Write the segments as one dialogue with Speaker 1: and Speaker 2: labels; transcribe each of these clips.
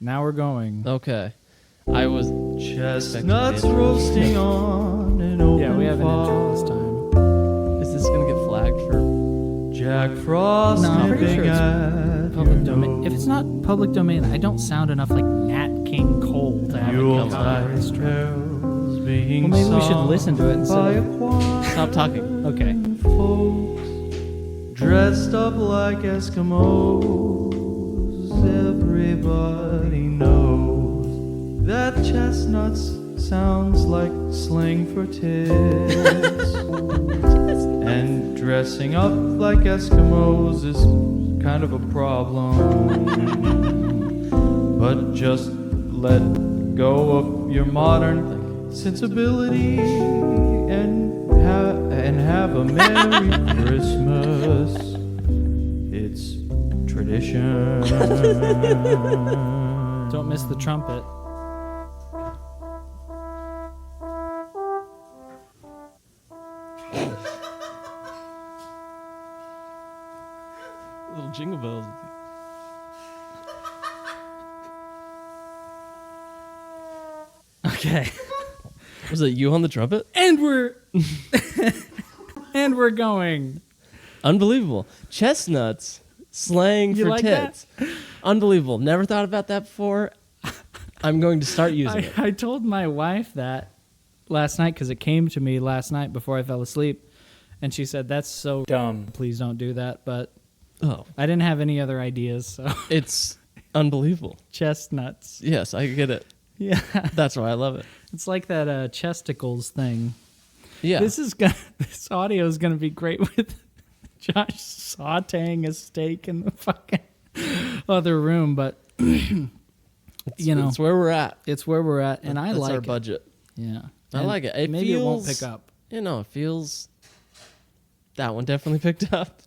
Speaker 1: Now we're going.
Speaker 2: Okay. I was
Speaker 3: Chestnuts roasting on an open
Speaker 1: Yeah, we have an intro this time.
Speaker 2: Is this gonna get flagged for?
Speaker 3: Jack Frost
Speaker 1: No, I'm pretty
Speaker 3: nipping
Speaker 1: sure it's
Speaker 3: at
Speaker 1: Public
Speaker 3: your
Speaker 1: domain. If it's not public domain, I don't sound enough like Nat King Cole to have it come out.
Speaker 3: Yuletide carols being
Speaker 1: Well, maybe we should
Speaker 3: sung
Speaker 1: listen to it instead
Speaker 3: by
Speaker 1: of-
Speaker 3: a choir
Speaker 2: Stop talking.
Speaker 1: Okay.
Speaker 3: of folks dressed up like Eskimos. Everybody knows that chestnuts sounds like slang for tits. And dressing up like Eskimos is kind of a problem. But just let go of your modern sensibility and have a Merry Christmas. It's tradition.
Speaker 1: Don't miss the trumpet.
Speaker 2: Little jingle bells.
Speaker 1: Okay.
Speaker 2: Was it you on the trumpet?
Speaker 1: And we're and we're going.
Speaker 2: Unbelievable. Chestnuts, slang
Speaker 1: You
Speaker 2: for
Speaker 1: like that?
Speaker 2: tits. Unbelievable. Never thought about that before. I'm going to start using it.
Speaker 1: I told my wife that last night because it came to me last night before I fell asleep, and she said, "That's so dumb. Please don't do that." But
Speaker 2: Oh,
Speaker 1: I didn't have any other ideas, so
Speaker 2: it's unbelievable.
Speaker 1: chestnuts.
Speaker 2: Yes, I get it.
Speaker 1: Yeah,
Speaker 2: That's why I love it.
Speaker 1: it's like that chesticles thing.
Speaker 2: Yeah.
Speaker 1: This audio is gonna be great with Josh sautéing a steak in the fucking other room, but you know,
Speaker 2: it's where we're at.
Speaker 1: it's where we're at, and I
Speaker 2: That's
Speaker 1: like
Speaker 2: our
Speaker 1: it.
Speaker 2: budget.
Speaker 1: Yeah,
Speaker 2: I
Speaker 1: And
Speaker 2: like it. It
Speaker 1: maybe it won't
Speaker 2: feels-
Speaker 1: pick up.
Speaker 2: You know, it feels. That one definitely picked up.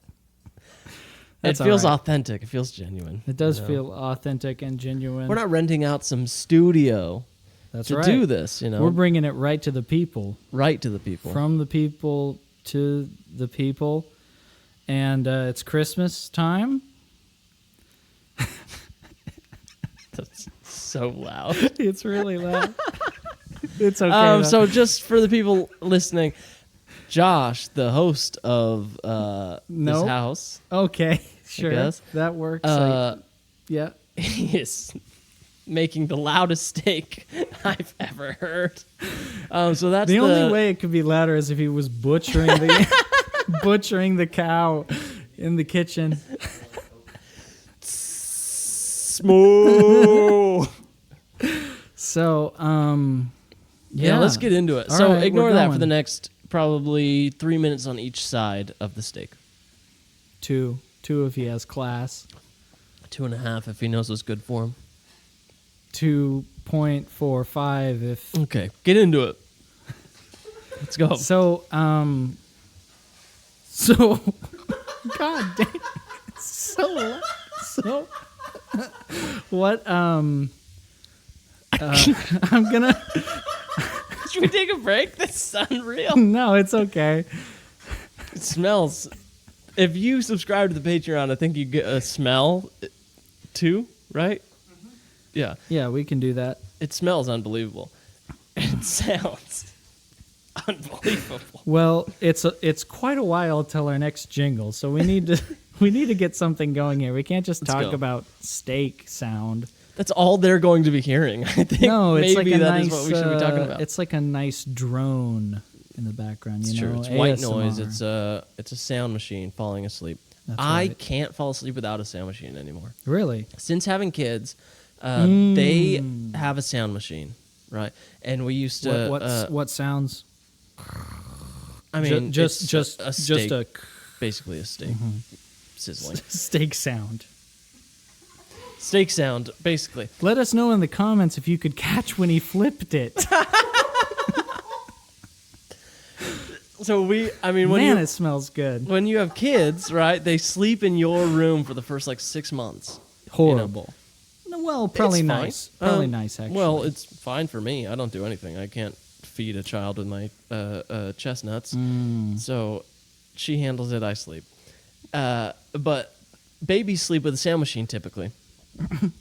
Speaker 1: That's
Speaker 2: it feels
Speaker 1: all right.
Speaker 2: authentic. It feels genuine.
Speaker 1: It does
Speaker 2: you know?
Speaker 1: feel authentic and genuine.
Speaker 2: We're not renting out some studio
Speaker 1: That's
Speaker 2: to
Speaker 1: right.
Speaker 2: do this. You know,
Speaker 1: We're bringing it right to the people,
Speaker 2: right to the people.
Speaker 1: from the people to the people, and it's Christmas time.
Speaker 2: That's so loud.
Speaker 1: It's really loud. It's okay. though.
Speaker 2: So just for the people listening, Josh, the host of this
Speaker 1: Nope.
Speaker 2: house,
Speaker 1: okay, sure,
Speaker 2: guess.
Speaker 1: that works. Yeah.
Speaker 2: he is making the loudest steak I've ever heard. So that's
Speaker 1: The only way it could be louder is if he was butchering the butchering the cow in the kitchen.
Speaker 2: smooth.
Speaker 1: So,
Speaker 2: Yeah, let's get into it.
Speaker 1: All
Speaker 2: So
Speaker 1: right,
Speaker 2: ignore
Speaker 1: we're
Speaker 2: that for
Speaker 1: going.
Speaker 2: the next probably 3 minutes on each side of the steak.
Speaker 1: two if he has class.
Speaker 2: 2.5 if he knows what's good for him.
Speaker 1: 2.45 if
Speaker 2: Okay, get into it. Let's go.
Speaker 1: so God dang, so what I'm gonna
Speaker 2: Should we take a break? This is unreal.
Speaker 1: no, it's okay.
Speaker 2: It smells. If you subscribe to the Patreon, I think you get a smell too, right? Yeah.
Speaker 1: Yeah, we can do that.
Speaker 2: It smells unbelievable. It sounds unbelievable.
Speaker 1: Well, it's quite a while till our next jingle, so we need to get something going here. We can't just
Speaker 2: Let's
Speaker 1: talk
Speaker 2: go.
Speaker 1: about steak sound.
Speaker 2: That's all they're going to be hearing. I think
Speaker 1: No, it's
Speaker 2: maybe
Speaker 1: like a
Speaker 2: that is
Speaker 1: nice.
Speaker 2: what we should be talking about.
Speaker 1: It's like a nice drone in the background.
Speaker 2: It's
Speaker 1: You
Speaker 2: true.
Speaker 1: know,
Speaker 2: It's white
Speaker 1: ASMR.
Speaker 2: noise. It's a sound machine falling asleep.
Speaker 1: That's
Speaker 2: I
Speaker 1: right.
Speaker 2: can't fall asleep without a sound machine anymore.
Speaker 1: Really.
Speaker 2: Since having kids, they have a sound machine, right? And we used to.
Speaker 1: What sounds?
Speaker 2: I mean,
Speaker 1: just
Speaker 2: it's
Speaker 1: just
Speaker 2: a steak,
Speaker 1: just a
Speaker 2: basically a steak sizzling
Speaker 1: steak sound.
Speaker 2: steak sound, basically.
Speaker 1: Let us know in the comments if you could catch when he flipped it.
Speaker 2: So when
Speaker 1: Man, it smells good.
Speaker 2: when you have kids, right? They sleep in your room for the first 6 months.
Speaker 1: Horrible. No, well, probably
Speaker 2: It's fine.
Speaker 1: nice. Probably nice, actually.
Speaker 2: Well, it's fine for me. I don't do anything. I can't feed a child with my chestnuts. So she handles it. I sleep. But babies sleep with a sound machine typically.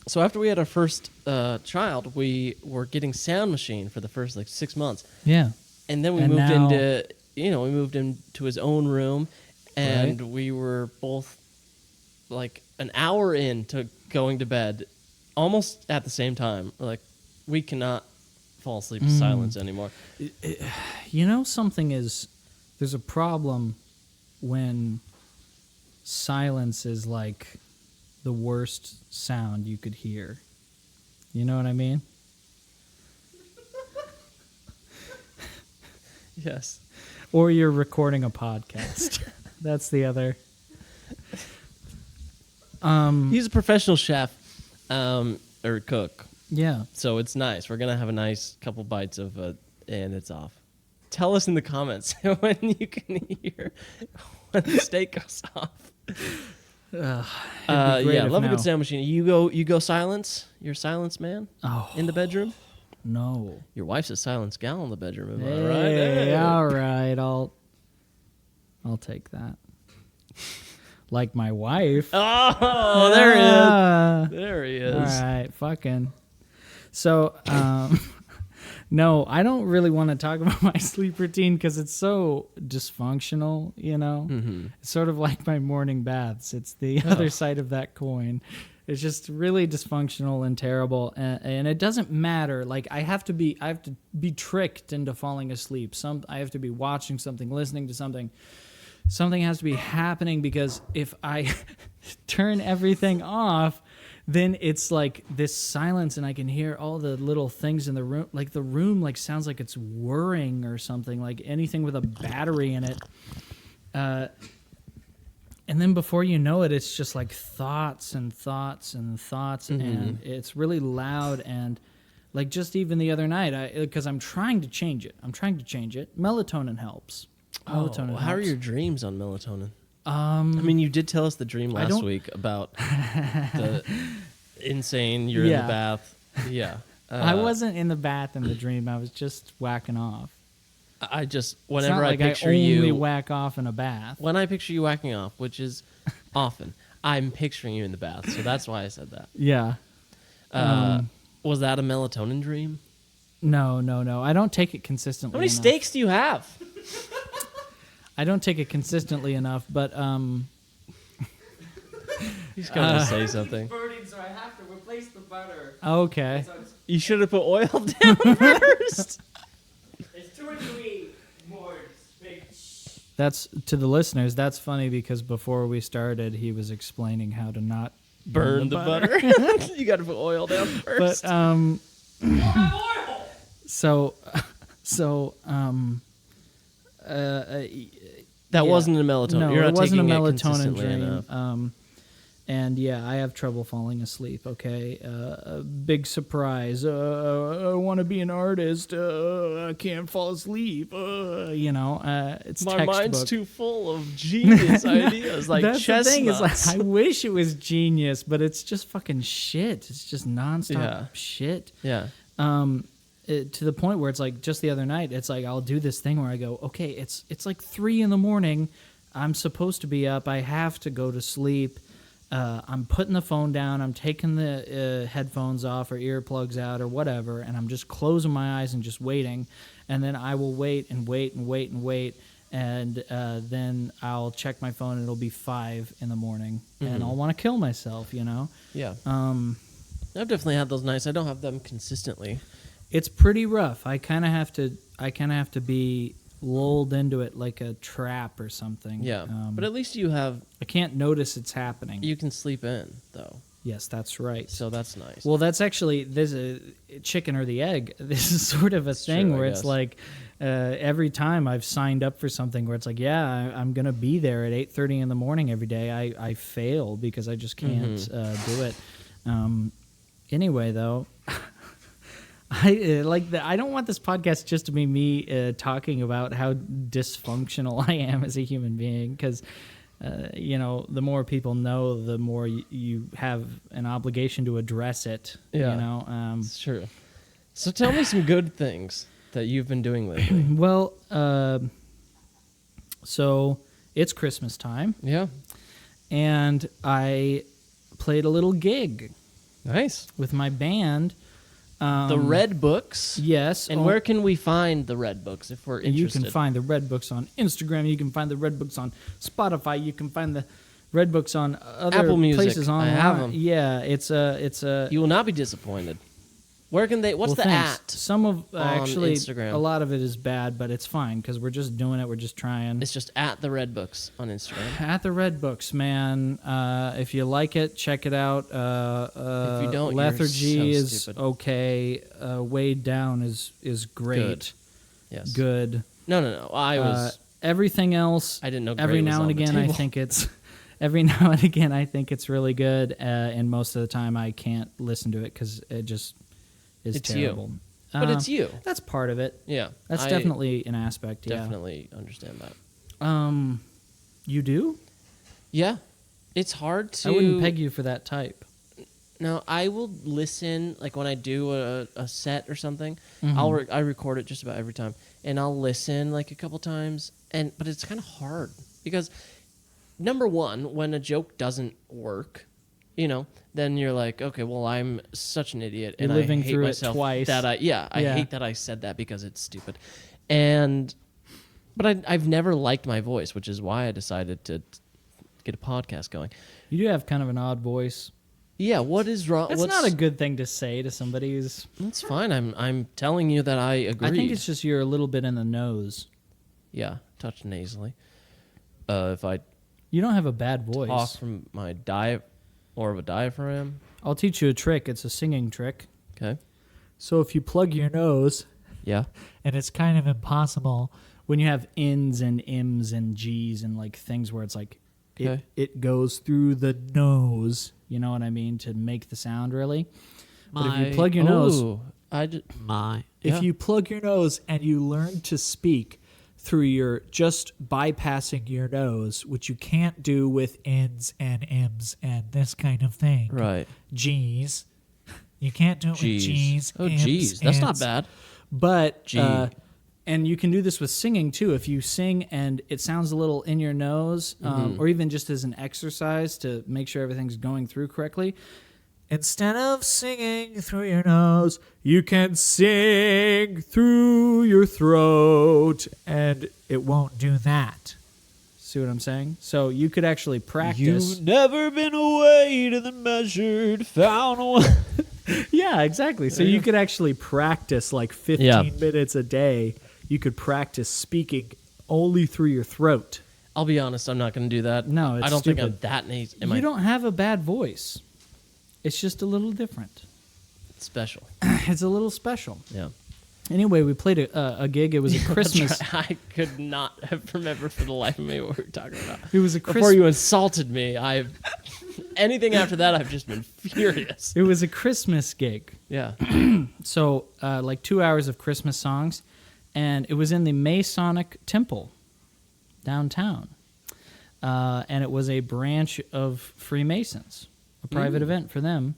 Speaker 2: So after we had our first child, we were getting Sound Machine for the first like 6 months,
Speaker 1: Yeah.
Speaker 2: and then we
Speaker 1: And
Speaker 2: moved
Speaker 1: now-
Speaker 2: into his own room, and we were both like an hour into going to bed, almost at the same time. Like we cannot fall asleep to silence anymore.
Speaker 1: You know, there's a problem when silence is like the worst sound you could hear. You know what I mean?
Speaker 2: Yes.
Speaker 1: Or you're recording a podcast. That's the other.
Speaker 2: He's a professional chef or cook,
Speaker 1: Yeah.
Speaker 2: so it's nice. We're gonna have a nice couple bites of and it's off. Tell us in the comments when you can hear when the steak goes off.
Speaker 1: It'd be great
Speaker 2: Yeah,
Speaker 1: if
Speaker 2: love a
Speaker 1: now-
Speaker 2: good sound machine. You go silence. You're a silence man
Speaker 1: Oh,
Speaker 2: in the bedroom.
Speaker 1: no.
Speaker 2: Your wife's a silence gal in the bedroom. Am I
Speaker 1: Hey,
Speaker 2: right? Hey.
Speaker 1: all right. I'll take that. Like my wife.
Speaker 2: Oh, there he is. There he is.
Speaker 1: All right, fucking. So, no, I don't really want to talk about my sleep routine because it's so dysfunctional, you know?
Speaker 2: Mm-hmm.
Speaker 1: It's sort of like my morning baths. It's the other side of that coin. It's just really dysfunctional and terrible, and it doesn't matter. Like I have to be tricked into falling asleep. I have to be watching something, listening to something. Something has to be happening because if I turn everything off, then it's like this silence and I can hear all the little things in the room. Like the room like sounds like it's whirring or something, like anything with a battery in it. And then before you know it, it's just like thoughts and thoughts and thoughts. And it's really loud. And like just even the other night, because I'm trying to change it. Melatonin helps. Melatonin
Speaker 2: How are
Speaker 1: helps.
Speaker 2: your dreams on melatonin? I mean, you did tell us the dream last
Speaker 1: don't-
Speaker 2: week about the insane. You're in
Speaker 1: Yeah.
Speaker 2: the bath. Yeah.
Speaker 1: I wasn't in the bath in the dream. I was just whacking off.
Speaker 2: I just
Speaker 1: It's
Speaker 2: whenever
Speaker 1: not
Speaker 2: I
Speaker 1: like
Speaker 2: picture
Speaker 1: I only
Speaker 2: you,
Speaker 1: whack off in a bath.
Speaker 2: when I picture you whacking off, which is often, I'm picturing you in the bath. So that's why I said that.
Speaker 1: Yeah.
Speaker 2: Was that a melatonin dream?
Speaker 1: No. I don't take it consistently.
Speaker 2: How many
Speaker 1: enough.
Speaker 2: steaks do you have?
Speaker 1: I don't take it consistently enough, but
Speaker 2: He's going to say something.
Speaker 3: Burning, so I have to replace the butter.
Speaker 1: okay.
Speaker 3: So it's,
Speaker 2: You should have put oil down first.
Speaker 3: it's 2 or 3 more big.
Speaker 1: That's to the listeners. That's funny because before we started, he was explaining how to not
Speaker 2: Burn the butter. You got to put oil down first.
Speaker 1: But
Speaker 3: Oil!
Speaker 1: so
Speaker 2: that
Speaker 1: yeah.
Speaker 2: wasn't a melatonin.
Speaker 1: No,
Speaker 2: You're not
Speaker 1: it wasn't a
Speaker 2: taking it
Speaker 1: melatonin
Speaker 2: consistently
Speaker 1: dream.
Speaker 2: enough.
Speaker 1: And yeah, I have trouble falling asleep. Okay, a big surprise. I want to be an artist. I can't fall asleep. It's
Speaker 2: My
Speaker 1: textbook.
Speaker 2: mind's too full of genius ideas, like
Speaker 1: That's
Speaker 2: chestnuts.
Speaker 1: the thing. Is like, I wish it was genius, but it's just fucking shit. It's just nonstop
Speaker 2: Yeah.
Speaker 1: shit.
Speaker 2: Yeah.
Speaker 1: To the point where it's like just the other night, it's like I'll do this thing where I go, okay, it's like 3 a.m. I'm supposed to be up. I have to go to sleep. I'm putting the phone down. I'm taking the headphones off or earplugs out or whatever, and I'm just closing my eyes and just waiting. And then I will wait and wait and wait and wait, and then I'll check my phone and it'll be 5 a.m. and I'll want to kill myself.
Speaker 2: Yeah. I've definitely had those nights. I don't have them consistently.
Speaker 1: It's pretty rough. I kind of have to be lulled into it like a trap or something.
Speaker 2: Yeah. But at least you have,
Speaker 1: I can't notice it's happening.
Speaker 2: you can sleep in, though.
Speaker 1: Yes, that's right.
Speaker 2: So that's nice.
Speaker 1: Well, that's actually there's a chicken or the egg. This is sort of a thing
Speaker 2: true, I
Speaker 1: where it's
Speaker 2: guess.
Speaker 1: like every time I've signed up for something where it's like, yeah, I'm gonna be there at 8:30 in the morning every day. I fail because I just can't do it. Anyway, though. I don't want this podcast just to be me talking about how dysfunctional I am as a human being because, the more people know, the more you have an obligation to address it.
Speaker 2: Yeah. It's true. So tell me some good things that you've been doing lately.
Speaker 1: Well, so it's Christmas time,
Speaker 2: Yeah.
Speaker 1: and I played a little gig.
Speaker 2: Nice.
Speaker 1: with my band.
Speaker 2: The Red Books.
Speaker 1: Yes.
Speaker 2: And where can we find the Red Books if we're
Speaker 1: you
Speaker 2: interested?
Speaker 1: can find the Red Books on Instagram. You can find the Red Books on Spotify. You can find the Red Books on other
Speaker 2: Apple Music.
Speaker 1: places online.
Speaker 2: I have 'em.
Speaker 1: Yeah, it's a.
Speaker 2: You will not be disappointed. Where can they? What's
Speaker 1: well,
Speaker 2: the
Speaker 1: thanks.
Speaker 2: at?
Speaker 1: Some of
Speaker 2: on
Speaker 1: actually
Speaker 2: Instagram?
Speaker 1: a lot of it is bad, but it's fine because we're just doing it. We're just trying.
Speaker 2: It's just at the Red Books on Instagram.
Speaker 1: At the Red Books, man. If you like it, check it out.
Speaker 2: If you don't, you're
Speaker 1: Lethargy
Speaker 2: so
Speaker 1: is
Speaker 2: stupid.
Speaker 1: okay. Weighed Down is great.
Speaker 2: Good. Yes.
Speaker 1: Good.
Speaker 2: No. I was.
Speaker 1: Everything else.
Speaker 2: I didn't know.
Speaker 1: Every
Speaker 2: Great was
Speaker 1: now
Speaker 2: on
Speaker 1: and
Speaker 2: the
Speaker 1: again, I
Speaker 2: table.
Speaker 1: think it's. Every now and again, I think it's really good, and most of the time, I can't listen to it because it just is
Speaker 2: It's you.
Speaker 1: terrible.
Speaker 2: But it's you.
Speaker 1: That's part of it.
Speaker 2: Yeah.
Speaker 1: That's
Speaker 2: I
Speaker 1: definitely an aspect. Yeah.
Speaker 2: definitely understand that.
Speaker 1: You do?
Speaker 2: Yeah. It's hard to.
Speaker 1: I wouldn't peg you for that type.
Speaker 2: No, I will listen. Like when I do a set or something,
Speaker 1: Mm-hmm.
Speaker 2: I record it just about every time, and I'll listen like a couple times. But it's kind of hard because number one, when a joke doesn't work, then you're like, okay, well, I'm such an idiot, and
Speaker 1: You're living
Speaker 2: I hate
Speaker 1: through it
Speaker 2: myself
Speaker 1: twice.
Speaker 2: that I
Speaker 1: Yeah.
Speaker 2: hate that I said that because it's stupid, but I've never liked my voice, which is why I decided to get a podcast going.
Speaker 1: You do have kind of an odd voice.
Speaker 2: Yeah, what is wrong?
Speaker 1: That's not a good thing to say to somebody who's.
Speaker 2: That's fine. I'm telling you that I agree.
Speaker 1: I think it's just you're a little bit in the nose.
Speaker 2: Yeah, touched nasally. If I
Speaker 1: You don't have a bad voice.
Speaker 2: talk from my more of a diaphragm.
Speaker 1: I'll teach you a trick. It's a singing trick.
Speaker 2: Okay.
Speaker 1: So if you plug your nose,
Speaker 2: Yeah.
Speaker 3: And it's kind of impossible.
Speaker 1: when you have ins and ims and g's and like things where it's like
Speaker 2: Okay.
Speaker 1: it goes through the nose, you know what I mean, to make the sound really. But if you plug your nose,
Speaker 2: Ooh,
Speaker 3: Yeah.
Speaker 1: if you plug your nose and you learn to speak through your just bypassing your nose, which you can't do with
Speaker 3: Ins and M's and this kind of thing.
Speaker 2: right.
Speaker 3: G's. You can't do it with G's.
Speaker 2: Oh,
Speaker 3: M's,
Speaker 2: geez, that's not
Speaker 3: ends.
Speaker 2: bad.
Speaker 1: but
Speaker 2: G.
Speaker 1: and you can do this with singing too. If you sing and it sounds a little in your nose, or even just as an exercise to make sure everything's going through correctly,
Speaker 3: Instead of singing through your nose, you can sing through your throat, and it won't do that.
Speaker 1: see what I'm saying? So you could actually practice.
Speaker 3: You've never been away to the measured, found one.
Speaker 1: Yeah, exactly. So you could actually practice like 15
Speaker 2: Yeah.
Speaker 1: minutes a day. You could practice speaking only through your throat.
Speaker 2: I'll be honest, I'm not going to do that.
Speaker 1: No, it's
Speaker 2: I don't think I'm
Speaker 1: stupid.
Speaker 2: that nice.
Speaker 1: You don't have a bad voice. It's just a little different.
Speaker 2: special.
Speaker 1: It's a little special.
Speaker 2: Yeah.
Speaker 1: Anyway, we played a gig. It was a Christmas.
Speaker 2: I could not have remembered for the life of me what we were talking about.
Speaker 1: It was a
Speaker 2: Before
Speaker 1: Christmas.
Speaker 2: you insulted me, anything after that, I've just been furious.
Speaker 1: It was a Christmas gig.
Speaker 2: Yeah.
Speaker 1: So, like 2 hours of Christmas songs, and it was in the Masonic Temple downtown, and it was a branch of Freemasons, a private event for them,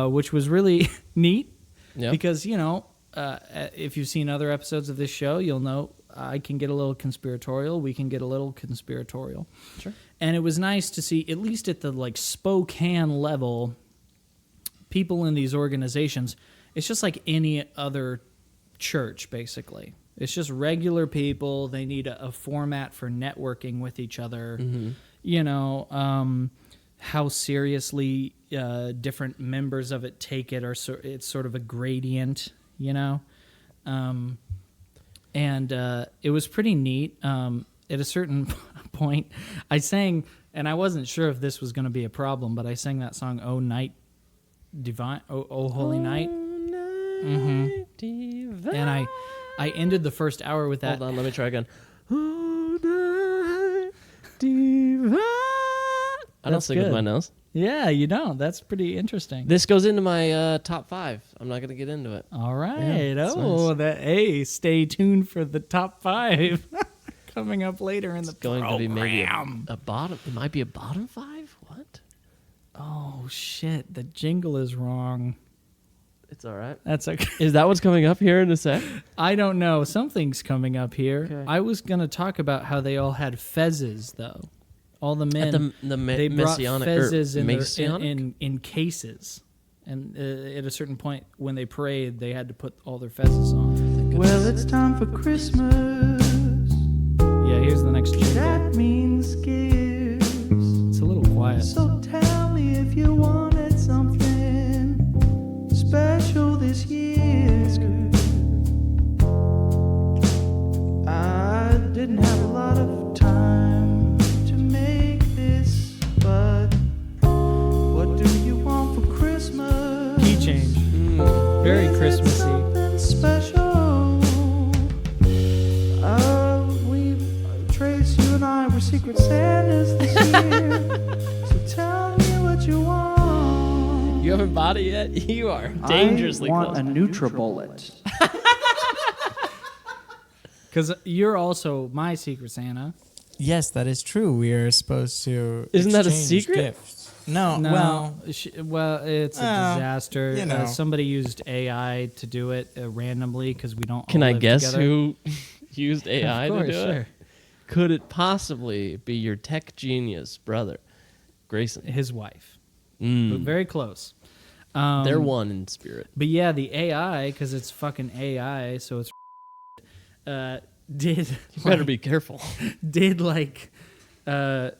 Speaker 1: which was really neat.
Speaker 2: Yeah.
Speaker 1: Because if you've seen other episodes of this show, you'll know I can get a little conspiratorial. We can get a little conspiratorial.
Speaker 2: Sure.
Speaker 1: And it was nice to see, at least at the like Spokane level, people in these organizations. It's just like any other church, basically. It's just regular people. They need a format for networking with each other. How seriously different members of it take it, or it's sort of a gradient, and it was pretty neat. At a certain point, I sang, and I wasn't sure if this was going to be a problem, but I sang that song "Oh Night Divine," "Oh Holy Night,"
Speaker 2: Divine.
Speaker 1: and I ended the first hour with that.
Speaker 2: Hold on, let me try again. Oh, night divine. I don't
Speaker 1: That's
Speaker 2: sing with
Speaker 1: good.
Speaker 2: my nose.
Speaker 1: Yeah, you don't. That's pretty interesting.
Speaker 2: This goes into my top 5. I'm not going to get into it.
Speaker 1: All right.
Speaker 2: Yeah, that's
Speaker 1: Hey, stay tuned for the top 5 coming up later in the
Speaker 2: Going
Speaker 1: program.
Speaker 2: to be maybe a bottom. It might be a bottom 5. What?
Speaker 1: Oh shit! The jingle is wrong.
Speaker 2: It's all right.
Speaker 1: That's okay.
Speaker 2: Is that what's coming up here in a sec?
Speaker 1: I don't know. Something's coming up here.
Speaker 2: Okay.
Speaker 1: I was gonna talk about how they all had fezzes, though. All the men.
Speaker 2: At the
Speaker 1: they brought
Speaker 2: Messianic
Speaker 1: fezzes
Speaker 2: or
Speaker 1: in,
Speaker 2: Masonic?
Speaker 1: in cases. And at a certain point, when they prayed, they had to put all their fezzes on.
Speaker 4: Well, it's time for Christmas.
Speaker 1: Yeah, here's the next jingle.
Speaker 4: That means gifts.
Speaker 1: It's a little quiet.
Speaker 4: So tell me if you wanted something special this year. I didn't have a lot of time to make this, but what do you want for Christmas?
Speaker 1: Key change. Very
Speaker 4: Is it
Speaker 1: Christmassy.
Speaker 4: something special? Trace, you and I were Secret Santas this year. So tell me what you want.
Speaker 2: You haven't bought it yet? You are dangerously
Speaker 4: I want
Speaker 2: close.
Speaker 4: a NutriBullet.
Speaker 1: Because you're also my Secret Santa.
Speaker 3: Yes, that is true. We are supposed to.
Speaker 2: Isn't that a
Speaker 3: exchange
Speaker 2: secret?
Speaker 3: Gifts. No,
Speaker 1: No,
Speaker 3: well,
Speaker 1: it's a disaster.
Speaker 3: you know.
Speaker 1: Somebody used AI to do it randomly because we don't.
Speaker 2: Can
Speaker 1: all
Speaker 2: I
Speaker 1: live
Speaker 2: guess
Speaker 1: together.
Speaker 2: who used AI
Speaker 1: Of course,
Speaker 2: to do
Speaker 1: sure.
Speaker 2: it? Could it possibly be your tech genius brother, Grayson?
Speaker 1: His wife.
Speaker 2: Mm.
Speaker 1: But very close.
Speaker 2: They're one in spirit.
Speaker 1: But yeah, the AI, because it's fucking AI, so it's did
Speaker 2: You better be careful.
Speaker 1: did like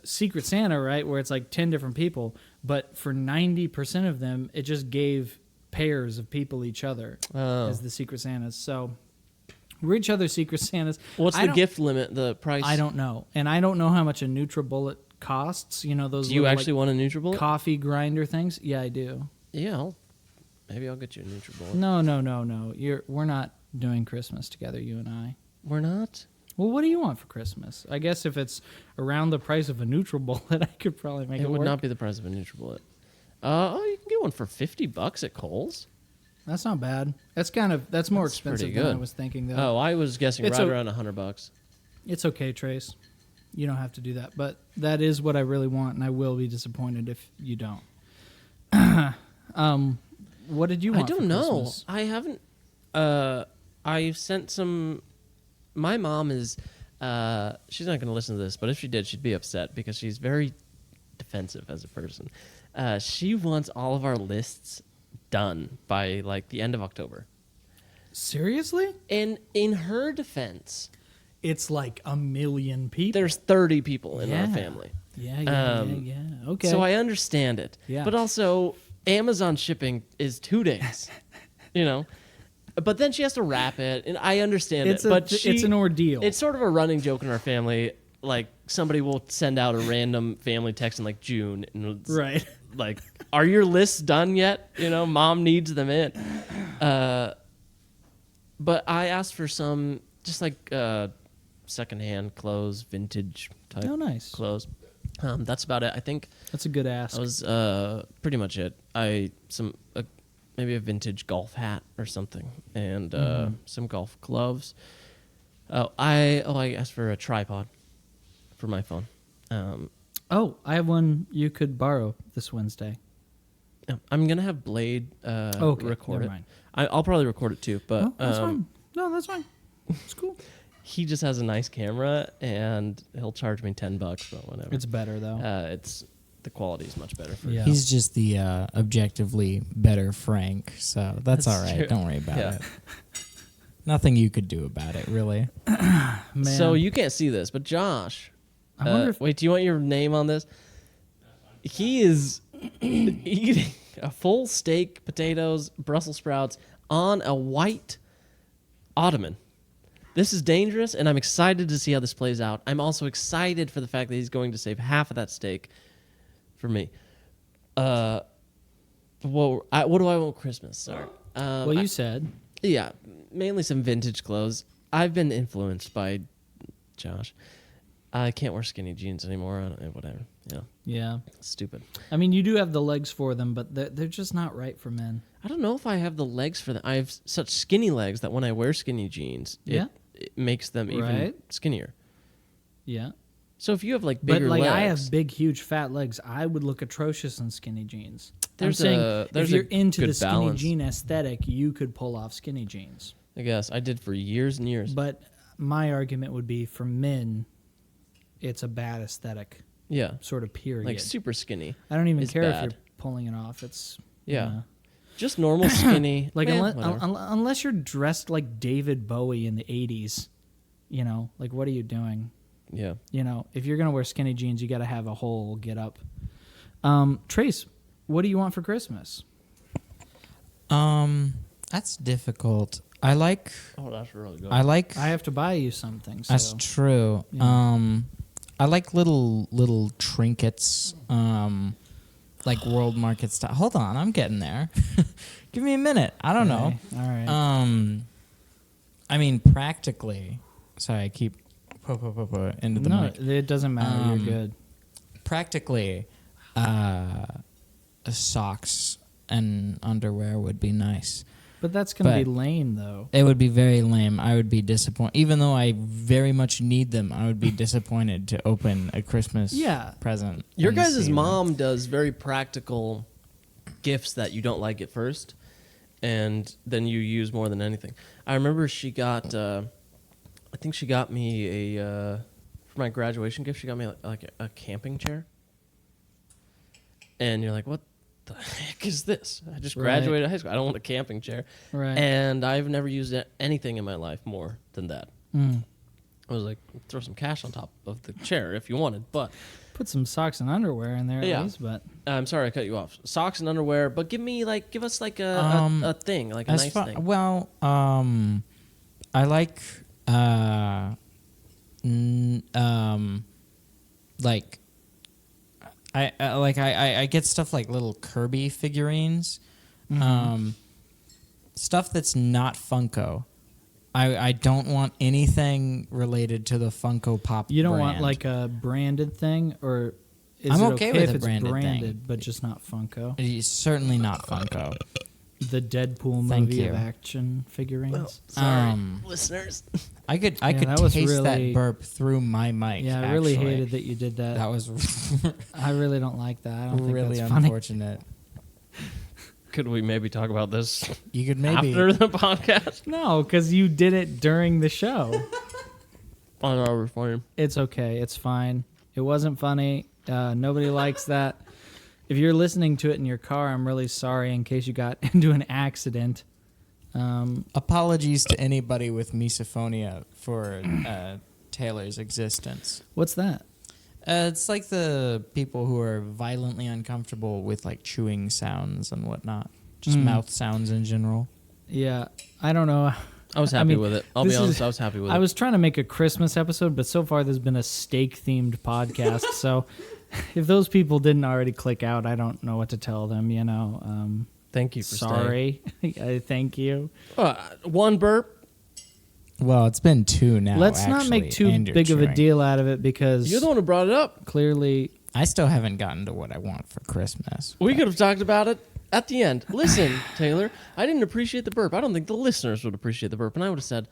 Speaker 1: Secret Santa, right? Where it's like 10 different people, but for 90% of them, it just gave pairs of people each other
Speaker 2: Oh.
Speaker 1: as the Secret Santas. So we're each other's Secret Santas.
Speaker 2: What's
Speaker 1: I
Speaker 2: the
Speaker 1: don't-
Speaker 2: gift limit? The price?
Speaker 1: I don't know, and I don't know how much a NutriBullet costs. You know those.
Speaker 2: Do you
Speaker 1: little,
Speaker 2: actually want a NutriBullet?
Speaker 1: coffee grinder things? Yeah, I do.
Speaker 2: Yeah, maybe I'll get you a NutriBullet.
Speaker 1: No. We're not doing Christmas together, you and I.
Speaker 2: We're not.
Speaker 1: Well, what do you want for Christmas? I guess if it's around the price of a NutriBullet, I could probably make it,
Speaker 2: It would
Speaker 1: work.
Speaker 2: not be the price of a NutriBullet. You can get one for $50 at Kohl's.
Speaker 1: That's not bad. That's more
Speaker 2: That's
Speaker 1: expensive
Speaker 2: pretty
Speaker 1: than I
Speaker 2: good.
Speaker 1: was thinking, though.
Speaker 2: Oh, I was guessing
Speaker 1: It's
Speaker 2: right
Speaker 1: a-
Speaker 2: around $100.
Speaker 1: It's okay, Trace. You don't have to do that, but that is what I really want, and I will be disappointed if you don't. What did you
Speaker 2: I
Speaker 1: want?
Speaker 2: don't
Speaker 1: for
Speaker 2: know.
Speaker 1: Christmas?
Speaker 2: I haven't. I've sent some. My mom is. She's not going to listen to this, but if she did, she'd be upset because she's very defensive as a person. She wants all of our lists done by like the end of October.
Speaker 1: Seriously?
Speaker 2: And in her defense,
Speaker 1: It's like 1 million people.
Speaker 2: there's 30 people in our
Speaker 1: Yeah.
Speaker 2: family.
Speaker 1: Yeah. Okay.
Speaker 2: So I understand it.
Speaker 1: Yeah.
Speaker 2: But also, Amazon shipping is 2 days. You know? But then she has to wrap it, and I understand
Speaker 1: it's
Speaker 2: it. But
Speaker 1: it's an ordeal.
Speaker 2: It's sort of a running joke in our family. Like, somebody will send out a random family text in, like, June. And it's
Speaker 1: right.
Speaker 2: like, are your lists done yet? You know, Mom needs them in. But I asked for some, just like secondhand clothes, vintage type
Speaker 1: Oh, nice.
Speaker 2: clothes. That's about it. I think
Speaker 1: That's a good ask.
Speaker 2: that was pretty much it. Maybe a vintage golf hat or something, and some golf gloves. I asked for a tripod for my phone.
Speaker 1: I have one you could borrow this Wednesday.
Speaker 2: I'm gonna have Blade
Speaker 1: Okay,
Speaker 2: record
Speaker 1: never
Speaker 2: it.
Speaker 1: mind.
Speaker 2: I'll probably record it too, but
Speaker 1: Oh, that's fine. No, that's fine. It's cool.
Speaker 2: he just has a nice camera, and he'll charge me $10, but whatever.
Speaker 1: It's better though.
Speaker 2: The quality is much better.
Speaker 1: Yeah.
Speaker 3: he's just the objectively better Frank, so that's all right.
Speaker 2: true.
Speaker 3: Don't worry about
Speaker 2: Yeah.
Speaker 3: it. Nothing you could do about it, really.
Speaker 1: Man.
Speaker 2: So you can't see this, but Josh.
Speaker 1: I wonder if
Speaker 2: Wait, do you want your name on this? He is eating a full steak, potatoes, Brussels sprouts on a white ottoman. This is dangerous, and I'm excited to see how this plays out. I'm also excited for the fact that he's going to save half of that steak for me. What do I want for Christmas? Sorry.
Speaker 1: well, you said.
Speaker 2: Yeah, mainly some vintage clothes. I've been influenced by Josh. I can't wear skinny jeans anymore. Whatever. Yeah,
Speaker 1: Yeah.
Speaker 2: it's stupid.
Speaker 1: I mean, you do have the legs for them, but they're just not right for men.
Speaker 2: I don't know if I have the legs for them. I have such skinny legs that when I wear skinny jeans,
Speaker 1: Yeah.
Speaker 2: it makes them even
Speaker 1: Right.
Speaker 2: skinnier.
Speaker 1: Yeah.
Speaker 2: So if you have like
Speaker 1: But
Speaker 2: bigger
Speaker 1: like
Speaker 2: legs,
Speaker 1: I have big, huge, fat legs. I would look atrocious in skinny jeans.
Speaker 2: There's
Speaker 1: I'm saying
Speaker 2: there's
Speaker 1: if
Speaker 2: a
Speaker 1: you're into the
Speaker 2: good
Speaker 1: skinny
Speaker 2: balance.
Speaker 1: jean aesthetic, you could pull off skinny jeans.
Speaker 2: I guess I did for years and years.
Speaker 1: But my argument would be for men, it's a bad aesthetic,
Speaker 2: Yeah,
Speaker 1: sort of period.
Speaker 2: like super skinny.
Speaker 1: I don't even
Speaker 2: is
Speaker 1: care if
Speaker 2: bad.
Speaker 1: you're pulling it off. It's
Speaker 2: Yeah.
Speaker 1: you know.
Speaker 2: Just normal skinny.
Speaker 1: Like
Speaker 2: man,
Speaker 1: unless
Speaker 2: whatever.
Speaker 1: unless you're dressed like David Bowie in the 80s, you know, like what are you doing?
Speaker 2: Yeah.
Speaker 1: You know, if you're gonna wear skinny jeans, you got to have a whole get up. Trace, what do you want for Christmas?
Speaker 5: That's difficult. I like.
Speaker 2: Oh, that's really good.
Speaker 5: I like.
Speaker 1: I have to buy you something. So.
Speaker 5: That's true.
Speaker 1: Yeah.
Speaker 5: I like little trinkets. Like World Market style. Hold on, I'm getting there. Give me a minute. I don't know.
Speaker 1: All right.
Speaker 5: I mean, practically. Sorry, I keep into the
Speaker 1: No,
Speaker 5: mic.
Speaker 1: it doesn't matter. You're good.
Speaker 5: Practically, socks and underwear would be nice.
Speaker 1: But that's gonna be
Speaker 5: but-
Speaker 1: lame, though.
Speaker 5: It would be very lame. I would be disappointed. Even though I very much need them, I would be disappointed to open a Christmas present.
Speaker 2: Your
Speaker 5: and
Speaker 2: guys'
Speaker 5: see them.
Speaker 2: mom does very practical gifts that you don't like at first, and then you use more than anything. I remember she got, I think she got me for my graduation gift, she got me like a camping chair. And you're like, what the heck is this? I just
Speaker 1: Right.
Speaker 2: graduated high school. I don't want a camping chair.
Speaker 1: Right.
Speaker 2: And I've never used anything in my life more than that.
Speaker 1: Mm.
Speaker 2: I was like, throw some cash on top of the chair if you wanted, but
Speaker 1: Put some socks and underwear in there at
Speaker 2: Yeah.
Speaker 1: least, but
Speaker 2: I'm sorry I cut you off. Socks and underwear, but give us like a thing, like a nice thing.
Speaker 5: Well, I like like I get stuff like little Kirby figurines, stuff that's not Funko. I don't want anything related to the Funko Pop.
Speaker 1: you don't want
Speaker 5: brand.
Speaker 1: like a branded thing, or is
Speaker 5: I'm
Speaker 1: it
Speaker 5: okay
Speaker 1: okay
Speaker 5: with
Speaker 1: if
Speaker 5: a
Speaker 1: it's
Speaker 5: branded
Speaker 1: branded
Speaker 5: thing.
Speaker 1: but just not Funko?
Speaker 5: It's certainly not Funko.
Speaker 1: The Deadpool
Speaker 5: Thank
Speaker 1: movie
Speaker 5: you.
Speaker 1: of action figurines.
Speaker 2: Sorry, listeners.
Speaker 5: I could
Speaker 1: Yeah,
Speaker 5: could
Speaker 1: that was
Speaker 5: taste
Speaker 1: really-
Speaker 5: that burp through my mic.
Speaker 1: Yeah, I really
Speaker 5: actually.
Speaker 1: hated that you did that.
Speaker 5: That was
Speaker 1: I really don't like that. I don't think
Speaker 5: really
Speaker 1: that's funny.
Speaker 5: unfortunate.
Speaker 2: Could we maybe talk about this
Speaker 5: You could maybe.
Speaker 2: after the podcast?
Speaker 1: No, because you did it during the show.
Speaker 2: Oh no, we're fine.
Speaker 1: It's okay. It's fine. It wasn't funny. Nobody likes that. If you're listening to it in your car, I'm really sorry in case you got into an accident.
Speaker 5: Apologies to anybody with misophonia for Taylor's existence.
Speaker 1: What's that?
Speaker 5: It's like the people who are violently uncomfortable with like chewing sounds and whatnot, just mouth sounds in general.
Speaker 1: Yeah, I don't know.
Speaker 2: I was happy
Speaker 1: mean,
Speaker 2: with it. I'll be
Speaker 1: this
Speaker 2: honest,
Speaker 1: is-
Speaker 2: I was happy with it.
Speaker 1: I was trying to make a Christmas episode, but so far there's been a steak-themed podcast. So if those people didn't already click out, I don't know what to tell them. You know,
Speaker 2: Thank you for
Speaker 1: sorry. Thank you.
Speaker 2: staying. One burp.
Speaker 5: Well, it's been two now.
Speaker 1: Let's not make
Speaker 5: actually,
Speaker 1: too
Speaker 5: and you're
Speaker 1: big of a
Speaker 5: chewing.
Speaker 1: deal out of it because
Speaker 2: You're the one who brought it up.
Speaker 1: clearly
Speaker 5: I still haven't gotten to what I want for Christmas.
Speaker 2: We could have talked about it at the end. Listen, Taylor, I didn't appreciate the burp. I don't think the listeners would appreciate the burp. And I would have said,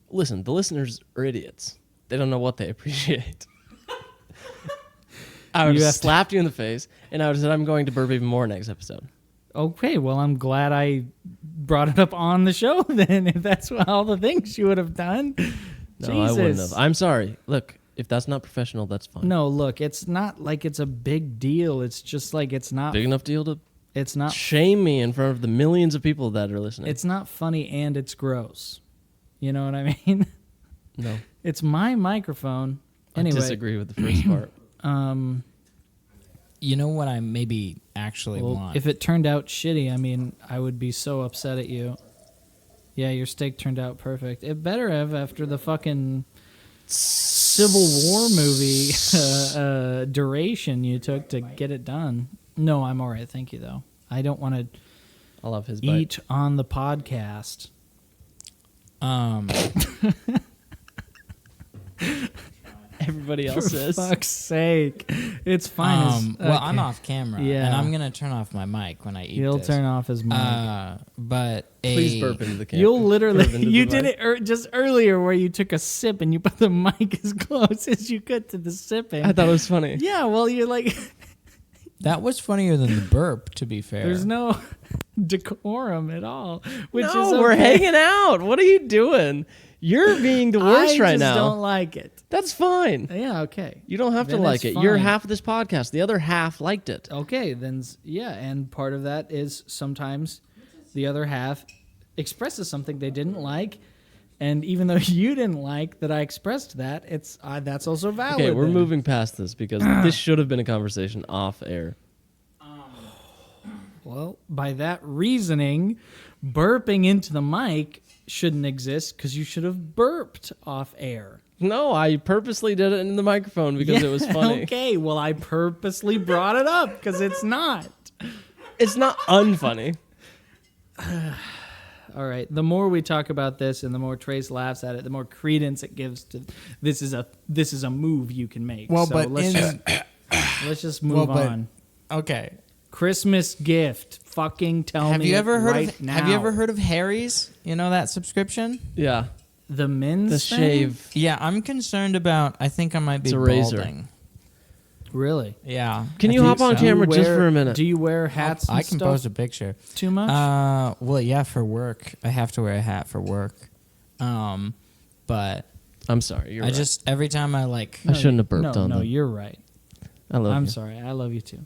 Speaker 2: listen, the listeners are idiots. They don't know what they appreciate. I would
Speaker 1: You
Speaker 2: have
Speaker 1: have to-
Speaker 2: slapped you in the face, and I would have said, I'm going to burp even more next episode.
Speaker 1: okay. Well, I'm glad I brought it up on the show then. If that's all the things you would have done.
Speaker 2: No,
Speaker 1: Jesus.
Speaker 2: I wouldn't have. I'm sorry. Look, if that's not professional, that's fine.
Speaker 1: No, look, it's not like it's a big deal. It's just like it's not.
Speaker 2: Big enough deal to
Speaker 1: It's not.
Speaker 2: shame me in front of the millions of people that are listening.
Speaker 1: It's not funny and it's gross. You know what I mean?
Speaker 2: no.
Speaker 1: It's my microphone.
Speaker 2: I
Speaker 1: Anyway,
Speaker 2: disagree with the first part.
Speaker 5: You know what I maybe actually
Speaker 1: well,
Speaker 5: want?
Speaker 1: if it turned out shitty, I mean, I would be so upset at you. Yeah, your steak turned out perfect. It better have after the fucking Civil War movie duration you took to get it done. No, I'm all right. Thank you, though. I don't want to
Speaker 2: I love his bite.
Speaker 1: eat on the podcast.
Speaker 2: Everybody
Speaker 1: For
Speaker 2: else is.
Speaker 1: fuck's sake. It's fine.
Speaker 5: Well, I'm off camera,
Speaker 1: Yeah.
Speaker 5: and I'm gonna turn off my mic when I eat
Speaker 1: He'll
Speaker 5: this.
Speaker 1: turn off his mic.
Speaker 5: But
Speaker 2: Please burp into the camera.
Speaker 1: You'll literally,
Speaker 2: Burp into
Speaker 1: you
Speaker 2: the
Speaker 1: did
Speaker 2: mic.
Speaker 1: it just earlier where you took a sip and you put the mic as close as you could to the sipping.
Speaker 2: I thought it was funny.
Speaker 1: Yeah, well, you're like,
Speaker 5: that was funnier than the burp. To be fair,
Speaker 1: there's no decorum at all. Which
Speaker 2: No,
Speaker 1: is
Speaker 2: we're
Speaker 1: okay.
Speaker 2: hanging out. What are you doing? You're being the worst
Speaker 1: I
Speaker 2: right
Speaker 1: just
Speaker 2: now.
Speaker 1: don't like it.
Speaker 2: That's fine.
Speaker 1: Yeah, okay.
Speaker 2: You don't have to
Speaker 1: Then
Speaker 2: like
Speaker 1: it's
Speaker 2: it. You're
Speaker 1: fine.
Speaker 2: half of this podcast. The other half liked it.
Speaker 1: Okay, then, yeah, and part of that is sometimes the other half expresses something they didn't like, and even though you didn't like that I expressed that, it's that's also valid.
Speaker 2: Okay, we're
Speaker 1: then.
Speaker 2: moving past this because this should have been a conversation off air.
Speaker 1: Well, by that reasoning, burping into the mic shouldn't exist because you should have burped off air.
Speaker 2: No, I purposely did it in the microphone because it was funny.
Speaker 1: Okay, well, I purposely brought it up because it's not.
Speaker 2: It's not unfunny.
Speaker 1: All right. The more we talk about this, and the more Trace laughs at it, the more credence it gives to this is a move you can make.
Speaker 5: Well,
Speaker 1: so
Speaker 5: but
Speaker 1: let's just move on.
Speaker 5: Okay.
Speaker 1: Christmas gift. Fucking tell
Speaker 5: Have
Speaker 1: me.
Speaker 5: you ever heard
Speaker 1: right
Speaker 5: of
Speaker 1: now.
Speaker 5: Have you ever heard of Harry's? You know that subscription?
Speaker 2: Yeah,
Speaker 1: the men's
Speaker 2: the
Speaker 1: thing?
Speaker 2: shave.
Speaker 5: Yeah, I'm concerned about. I think I might be
Speaker 2: It's a razor.
Speaker 5: balding.
Speaker 1: Really?
Speaker 5: Yeah.
Speaker 2: Can
Speaker 5: I
Speaker 2: you
Speaker 5: think
Speaker 2: hop on
Speaker 5: so.
Speaker 2: camera
Speaker 1: Do you
Speaker 2: just
Speaker 1: wear-
Speaker 2: for a minute?
Speaker 1: Do you wear hats? And
Speaker 5: I can
Speaker 1: stuff
Speaker 5: post a picture.
Speaker 1: too much.
Speaker 5: Well, yeah, for work. I have to wear a hat for work. But
Speaker 2: I'm sorry. You're
Speaker 5: I
Speaker 2: right.
Speaker 5: just every time I like.
Speaker 2: I shouldn't have burped
Speaker 1: no,
Speaker 2: on
Speaker 1: No,
Speaker 2: them.
Speaker 1: you're right.
Speaker 2: I love
Speaker 1: I'm
Speaker 2: you.
Speaker 1: sorry. I love you too.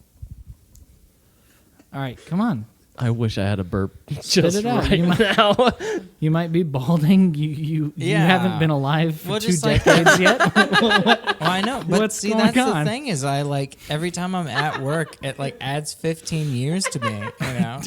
Speaker 1: All right, come on.
Speaker 2: I wish I had a burp
Speaker 1: Spit
Speaker 2: just
Speaker 1: it out.
Speaker 2: right
Speaker 1: You might-
Speaker 2: now.
Speaker 1: You might be balding. You
Speaker 5: Yeah.
Speaker 1: haven't been alive for
Speaker 5: Well,
Speaker 1: 2
Speaker 5: just like-
Speaker 1: decades yet.
Speaker 5: Well, I know, but
Speaker 1: What's
Speaker 5: see,
Speaker 1: going
Speaker 5: that's
Speaker 1: on?
Speaker 5: the thing is, I like every time I'm at work, it like adds 15 years to me. You know.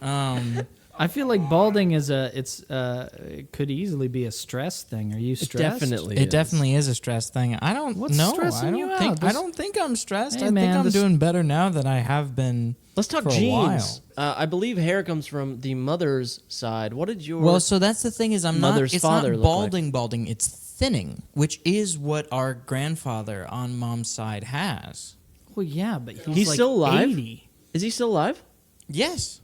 Speaker 1: Damn. I feel like balding is it could easily be a stress thing. Are you stressed?
Speaker 2: Definitely.
Speaker 5: It definitely is a stress thing. I don't
Speaker 1: What's
Speaker 5: know.
Speaker 1: stressing
Speaker 5: I don't
Speaker 1: you
Speaker 5: think
Speaker 1: out?
Speaker 5: I
Speaker 1: This-
Speaker 5: don't think I'm stressed.
Speaker 1: Hey,
Speaker 5: I
Speaker 1: man,
Speaker 5: think I'm
Speaker 1: this-
Speaker 5: doing better now than I have been.
Speaker 2: Let's talk
Speaker 5: for a
Speaker 2: genes. I believe hair comes from the mother's side. What did your
Speaker 5: Well, so that's the thing is I'm not.
Speaker 2: mother's
Speaker 5: It's
Speaker 2: father
Speaker 5: not
Speaker 2: look like?
Speaker 5: balding. It's thinning, which is what our grandfather on mom's side has.
Speaker 1: Well, yeah, but
Speaker 2: He's
Speaker 1: like
Speaker 2: still alive?
Speaker 1: 80.
Speaker 2: Is he still alive?
Speaker 5: Yes,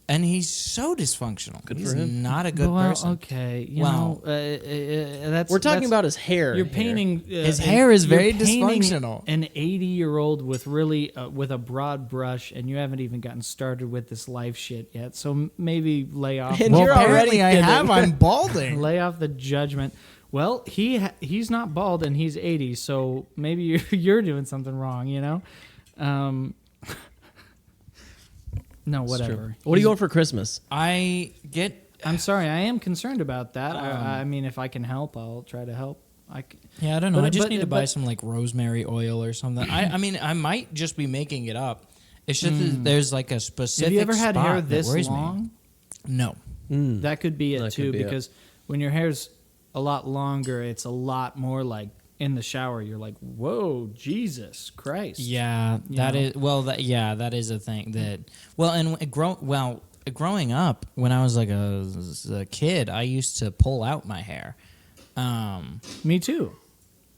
Speaker 5: and he's so dysfunctional.
Speaker 2: Good
Speaker 5: he's
Speaker 2: for him.
Speaker 5: not a good
Speaker 1: well,
Speaker 5: person.
Speaker 1: okay. You
Speaker 5: Wow.
Speaker 1: know, that's
Speaker 2: We're talking
Speaker 1: that's-
Speaker 2: about his hair.
Speaker 1: You're
Speaker 2: here.
Speaker 1: painting
Speaker 5: His hair is
Speaker 1: you're
Speaker 5: very
Speaker 1: painting
Speaker 5: dysfunctional.
Speaker 1: An 80-year-old with really with a broad brush, and you haven't even gotten started with this life shit yet. So maybe lay off.
Speaker 2: And
Speaker 5: Well,
Speaker 2: you're
Speaker 5: apparently I
Speaker 2: already
Speaker 5: have.
Speaker 2: thinning.
Speaker 5: I'm balding.
Speaker 1: Lay off the judgment. Well, he's not bald and he's 80, so maybe you're doing something wrong. You know. No,
Speaker 2: It's true.
Speaker 1: whatever.
Speaker 2: What are you going for Christmas?
Speaker 5: I get.
Speaker 1: I'm sorry. I am concerned about that. I mean, if I can help, I'll try to help.
Speaker 5: Yeah, I don't know.
Speaker 1: But-
Speaker 5: I just
Speaker 1: but-
Speaker 5: need to buy
Speaker 1: but-
Speaker 5: some like rosemary oil or something. I mean, I might just be making it up. It's just that there's like a specific.
Speaker 1: Have you ever had
Speaker 5: spot
Speaker 1: hair
Speaker 5: that
Speaker 1: this
Speaker 5: worries me.
Speaker 1: long?
Speaker 5: No.
Speaker 1: That could be it
Speaker 2: That
Speaker 1: too,
Speaker 2: could be it.
Speaker 1: because when your hair's a lot longer, it's a lot more like in the shower. You're like, whoa, Jesus Christ.
Speaker 5: Yeah,
Speaker 1: You
Speaker 5: that
Speaker 1: know?
Speaker 5: is well. That is a thing that growing up when I was like a kid, I used to pull out my hair.
Speaker 1: Me too.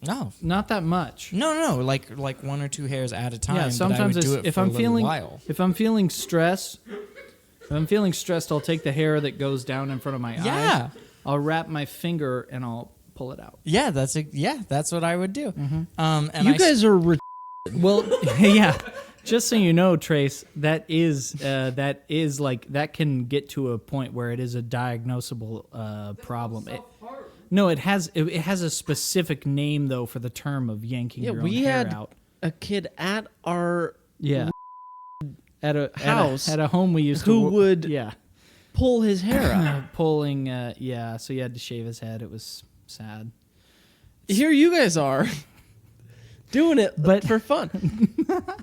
Speaker 5: No,
Speaker 1: Not that much.
Speaker 5: no, like 1 or 2 hairs at a time.
Speaker 1: Yeah,
Speaker 5: but I
Speaker 1: sometimes
Speaker 5: would do
Speaker 1: it's,
Speaker 5: it
Speaker 1: if
Speaker 5: for a
Speaker 1: I'm
Speaker 5: little
Speaker 1: feeling
Speaker 5: while.
Speaker 1: if I'm feeling stressed, I'll take the hair that goes down in front of my
Speaker 5: Yeah.
Speaker 1: eyes. I'll wrap my finger and I'll pull it out.
Speaker 5: Yeah, that's what I would do. And
Speaker 2: You
Speaker 5: I
Speaker 2: guys are.
Speaker 1: Well, yeah. Just so you know, Trace, that is like that can get to a point where it is a diagnosable problem. No, it has a specific name though for the term of yanking
Speaker 2: Yeah,
Speaker 1: your own
Speaker 2: we
Speaker 1: hair
Speaker 2: had
Speaker 1: out.
Speaker 2: a kid at our
Speaker 1: Yeah. At a
Speaker 2: house
Speaker 1: at a home we used
Speaker 2: who
Speaker 1: to
Speaker 2: would
Speaker 1: yeah
Speaker 2: pull his hair out.
Speaker 1: pulling yeah, so he had to shave his head. It was sad.
Speaker 2: Here you guys are doing it
Speaker 1: But-
Speaker 2: for fun.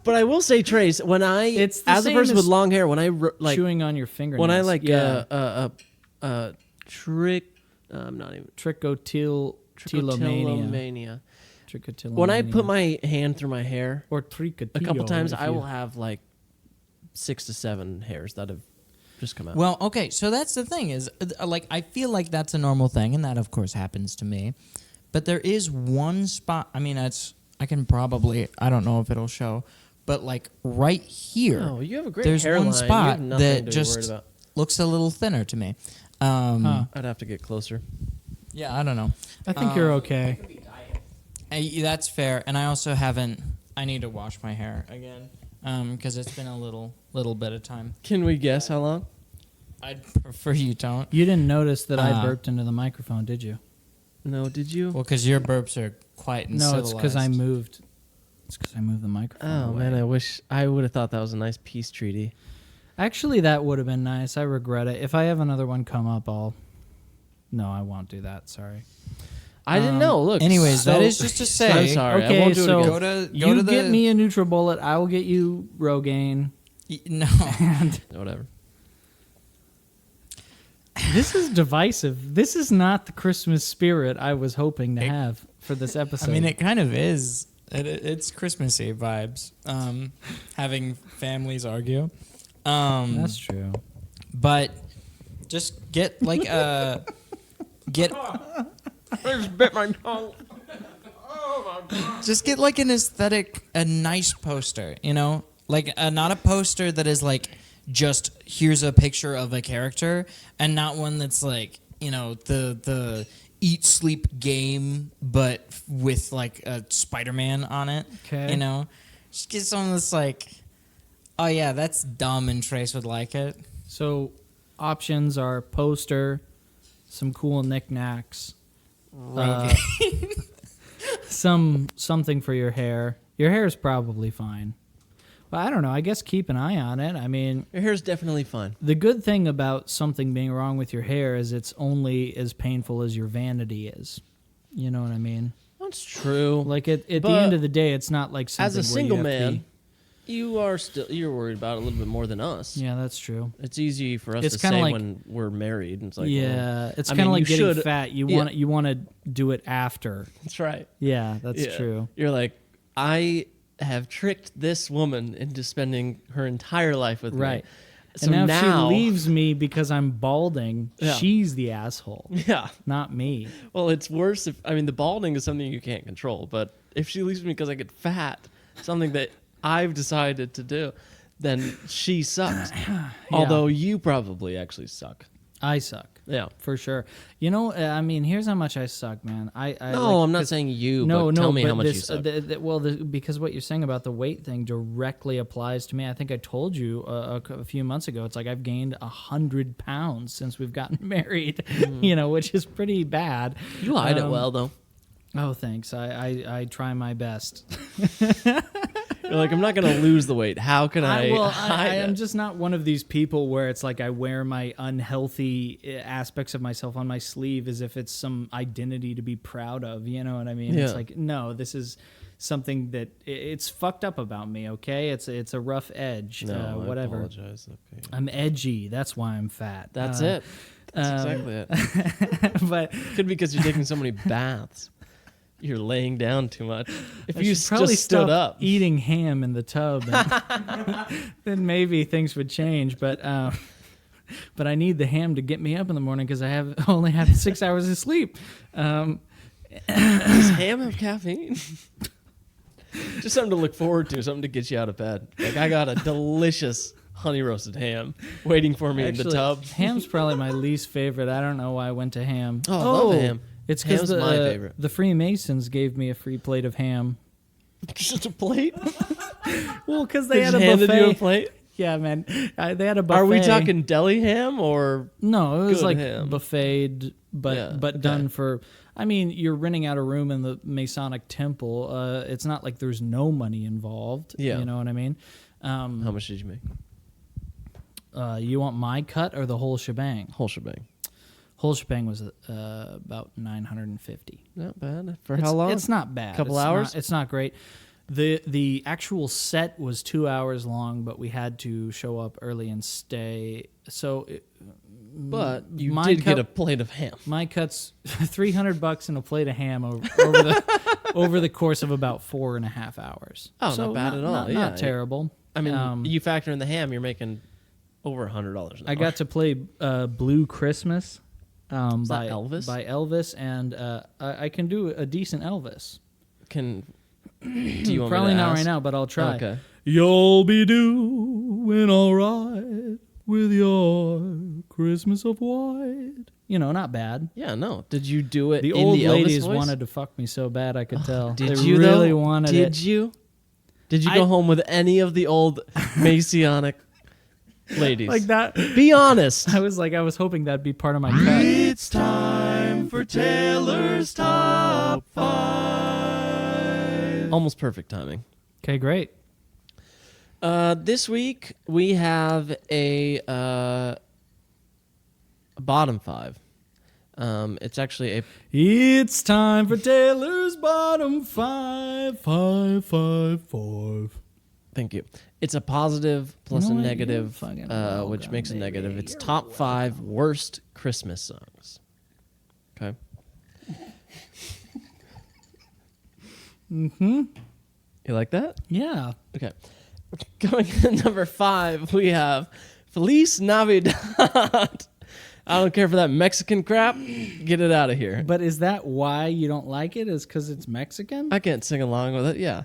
Speaker 2: But I will say, Trace, when
Speaker 1: It's the
Speaker 2: as a
Speaker 1: same
Speaker 2: person with
Speaker 1: as
Speaker 2: long hair, when I
Speaker 1: Chewing on your fingernails.
Speaker 2: when I like
Speaker 1: yeah.
Speaker 2: I'm not even
Speaker 1: trichotillomania. Trichotillomania.
Speaker 2: When I put my hand through my hair,
Speaker 1: or trichotillomania.
Speaker 2: a couple times I will have like 6 to 7 hairs that have just come out.
Speaker 5: Well, okay, so that's the thing is, like, I feel like that's a normal thing, and that, of course, happens to me. But there is one spot, I mean, I can probably, I don't know if it'll show, but, like, right here,
Speaker 2: Oh, you have a great
Speaker 5: there's
Speaker 2: hairline.
Speaker 5: one
Speaker 2: You have
Speaker 5: spot
Speaker 2: nothing
Speaker 5: that
Speaker 2: to be worried
Speaker 5: just
Speaker 2: about.
Speaker 5: looks a little thinner to me.
Speaker 1: Huh.
Speaker 2: I'd have to get closer.
Speaker 5: Yeah, I don't know.
Speaker 1: I think you're okay.
Speaker 5: That's fair, and I also haven't, I need to wash my hair again, because it's been a little bit of time.
Speaker 2: Can we guess how long?
Speaker 5: I'd prefer you don't.
Speaker 1: You didn't notice that I
Speaker 5: Uh,
Speaker 1: burped into the microphone, did you?
Speaker 2: No, did you?
Speaker 5: Well, because your burps are quite
Speaker 1: No, it's because I
Speaker 5: civilized.
Speaker 1: moved. It's because I moved the microphone.
Speaker 2: Oh
Speaker 1: away.
Speaker 2: man, I wish I would have thought that was a nice peace treaty.
Speaker 1: Actually, that would have been nice. I regret it. If I have another one come up, I'll. No, I won't do that. Sorry.
Speaker 2: I didn't know. Look.
Speaker 5: Anyways, that
Speaker 1: so-
Speaker 5: is just to say.
Speaker 2: I'm sorry. I
Speaker 1: Okay,
Speaker 2: won't do it
Speaker 1: so
Speaker 2: again.
Speaker 5: Go to
Speaker 1: You
Speaker 5: the.
Speaker 1: get me a NutriBullet. I will get you Rogaine.
Speaker 5: No.
Speaker 2: Whatever.
Speaker 1: This is divisive. This is not the Christmas spirit I was hoping to have for this episode.
Speaker 5: I mean, it kind of is. It's Christmassy vibes. Having families argue.
Speaker 1: That's true.
Speaker 5: But just get like a get.
Speaker 2: I just bit my tongue.
Speaker 5: Just get like an aesthetic, a nice poster. You know, like not a poster that is like just here's a picture of a character, and not one that's like the eat sleep game, but with like a Spider-Man on it.
Speaker 1: Okay.
Speaker 5: You know, just get something that's like, oh yeah, that's dumb, and Trace would like it.
Speaker 1: So, options are poster, some cool knickknacks, something for your hair. Your hair is probably fine. But I don't know. I guess keep an eye on it. I mean,
Speaker 2: Your hair's definitely fine.
Speaker 1: the good thing about something being wrong with your hair is it's only as painful as your vanity is. You know what I mean?
Speaker 2: That's true.
Speaker 1: Like at the
Speaker 2: But
Speaker 1: end of the day, it's not like something
Speaker 2: As a
Speaker 1: where
Speaker 2: single
Speaker 1: you have to
Speaker 2: man, you're worried about it a little bit more than us.
Speaker 1: yeah, that's true.
Speaker 2: It's easy for us
Speaker 1: It's
Speaker 2: to
Speaker 1: kinda
Speaker 2: say
Speaker 1: like-
Speaker 2: when we're married. It's like,
Speaker 1: Yeah,
Speaker 2: well,
Speaker 1: it's
Speaker 2: I
Speaker 1: kind of
Speaker 2: mean,
Speaker 1: like
Speaker 2: you
Speaker 1: getting
Speaker 2: should-
Speaker 1: fat. You
Speaker 2: yeah.
Speaker 1: want to do it after.
Speaker 2: that's right.
Speaker 1: Yeah, that's
Speaker 2: Yeah.
Speaker 1: true.
Speaker 2: You're like, I have tricked this woman into spending her entire life with
Speaker 1: Right.
Speaker 2: me. So
Speaker 1: And now, if she leaves me because I'm balding,
Speaker 2: Yeah.
Speaker 1: she's the asshole,
Speaker 2: yeah.
Speaker 1: not me.
Speaker 2: Well, it's worse if the balding is something you can't control, but if she leaves me because I get fat, something that I've decided to do, then she sucks. Although you probably actually suck.
Speaker 1: I suck.
Speaker 2: Yeah.
Speaker 1: For sure. You know, I mean, here's how much I suck, man.
Speaker 2: No, I'm not
Speaker 1: 'cause-
Speaker 2: saying you,
Speaker 1: No,
Speaker 2: but
Speaker 1: no,
Speaker 2: tell me
Speaker 1: but
Speaker 2: how much
Speaker 1: this,
Speaker 2: you suck.
Speaker 1: because what you're saying about the weight thing directly applies to me. I think I told you a few months ago. It's like I've gained 100 pounds since we've gotten married. Which is pretty bad.
Speaker 2: You hide it well, though.
Speaker 1: Oh, thanks. I try my best.
Speaker 2: You're like, I'm not going to lose the weight. How can I hide
Speaker 1: I am
Speaker 2: it?
Speaker 1: just not one of these people where it's like I wear my unhealthy aspects of myself on my sleeve as if it's some identity to be proud of. You know what I mean? It's
Speaker 2: Yeah.
Speaker 1: like, no, this is something that it's fucked up about me. Okay, it's a rough edge.
Speaker 2: No, I
Speaker 1: whatever.
Speaker 2: apologize. Okay.
Speaker 1: I'm edgy. That's why I'm fat.
Speaker 2: That's it. That's exactly it.
Speaker 1: But
Speaker 2: Could be because you're taking so many baths. You're laying down too much. If
Speaker 1: I
Speaker 2: you
Speaker 1: should probably
Speaker 2: just stood
Speaker 1: stop
Speaker 2: up.
Speaker 1: eating ham in the tub, and then maybe things would change. But I need the ham to get me up in the morning because I only have 6 hours of sleep.
Speaker 2: Does ham have caffeine? Just something to look forward to, something to get you out of bed. Like, I got a delicious honey roasted ham waiting for me in the
Speaker 1: Actually,
Speaker 2: tub.
Speaker 1: Ham's probably my least favorite. I don't know why I went to ham.
Speaker 2: Oh, I love ham.
Speaker 1: It's because
Speaker 2: Ham's my favorite.
Speaker 1: the Freemasons gave me a free plate of ham.
Speaker 2: Just a plate?
Speaker 1: Well, because
Speaker 2: They
Speaker 1: they had
Speaker 2: just
Speaker 1: a
Speaker 2: handed
Speaker 1: buffet.
Speaker 2: you a plate?
Speaker 1: Yeah, man. They had a buffet.
Speaker 2: Are we talking deli ham or...
Speaker 1: No, it was
Speaker 2: good
Speaker 1: like
Speaker 2: ham?
Speaker 1: buffeted, but
Speaker 2: Yeah,
Speaker 1: but
Speaker 2: okay.
Speaker 1: done for. I mean, you're renting out a room in the Masonic Temple. It's not like there's no money involved.
Speaker 2: Yeah.
Speaker 1: You know what I mean?
Speaker 2: How much did you make?
Speaker 1: You want my cut or the whole shebang?
Speaker 2: Whole shebang.
Speaker 1: Whole shebang was about $950.
Speaker 2: Not bad. For
Speaker 1: It's-
Speaker 2: how long?
Speaker 1: It's not bad.
Speaker 2: Couple
Speaker 1: It's
Speaker 2: hours?
Speaker 1: Not, it's not great. The actual set was 2 hours long, but we had to show up early and stay. So,
Speaker 2: But you
Speaker 1: my
Speaker 2: did get
Speaker 1: cup-
Speaker 2: a plate of ham.
Speaker 1: my cut's $300 and a plate of ham over the course of about 4.5 hours.
Speaker 2: Oh,
Speaker 1: So
Speaker 2: not bad at all.
Speaker 1: Not
Speaker 2: Yeah.
Speaker 1: terrible.
Speaker 2: I mean, you factor in the ham, you're making over $100 an hour.
Speaker 1: I got to play Blue Christmas
Speaker 2: Is
Speaker 1: by
Speaker 2: that Elvis?
Speaker 1: By Elvis, and I can do a decent Elvis.
Speaker 2: Do you want
Speaker 1: Probably
Speaker 2: me to
Speaker 1: not
Speaker 2: ask?
Speaker 1: right now, but I'll try.
Speaker 2: Okay.
Speaker 1: You'll be doing all right with your Christmas of white. You know, not bad.
Speaker 2: Yeah, no. Did you do it
Speaker 1: The
Speaker 2: in
Speaker 1: old
Speaker 2: the
Speaker 1: ladies
Speaker 2: Elvis voice?
Speaker 1: wanted to fuck me so bad I could tell.
Speaker 2: Did
Speaker 1: they
Speaker 2: you
Speaker 1: really
Speaker 2: though?
Speaker 1: wanted
Speaker 2: Did
Speaker 1: it.
Speaker 2: you? Did you
Speaker 1: I-
Speaker 2: go home with any of the old Masonic ladies?
Speaker 1: Like that.
Speaker 2: Be honest.
Speaker 1: I was hoping that'd be part of my cut.
Speaker 4: It's time for Taylor's Top 5.
Speaker 2: Almost perfect timing.
Speaker 1: Okay, great.
Speaker 2: This week we have a bottom five. It's actually a
Speaker 1: It's time for Taylor's bottom five. 5, 5, 5.
Speaker 2: thank you. It's a positive plus
Speaker 1: You know
Speaker 2: a
Speaker 1: what?
Speaker 2: negative,
Speaker 1: You're fucking welcome,
Speaker 2: which makes a
Speaker 1: baby.
Speaker 2: negative. It's top 5 worst Christmas songs. Okay. You like that?
Speaker 1: Yeah.
Speaker 2: Okay. Going to number 5, we have Feliz Navidad. I don't care for that Mexican crap. Get it out of here.
Speaker 1: But is that why you don't like it? Is because it's Mexican?
Speaker 2: I can't sing along with it. Yeah.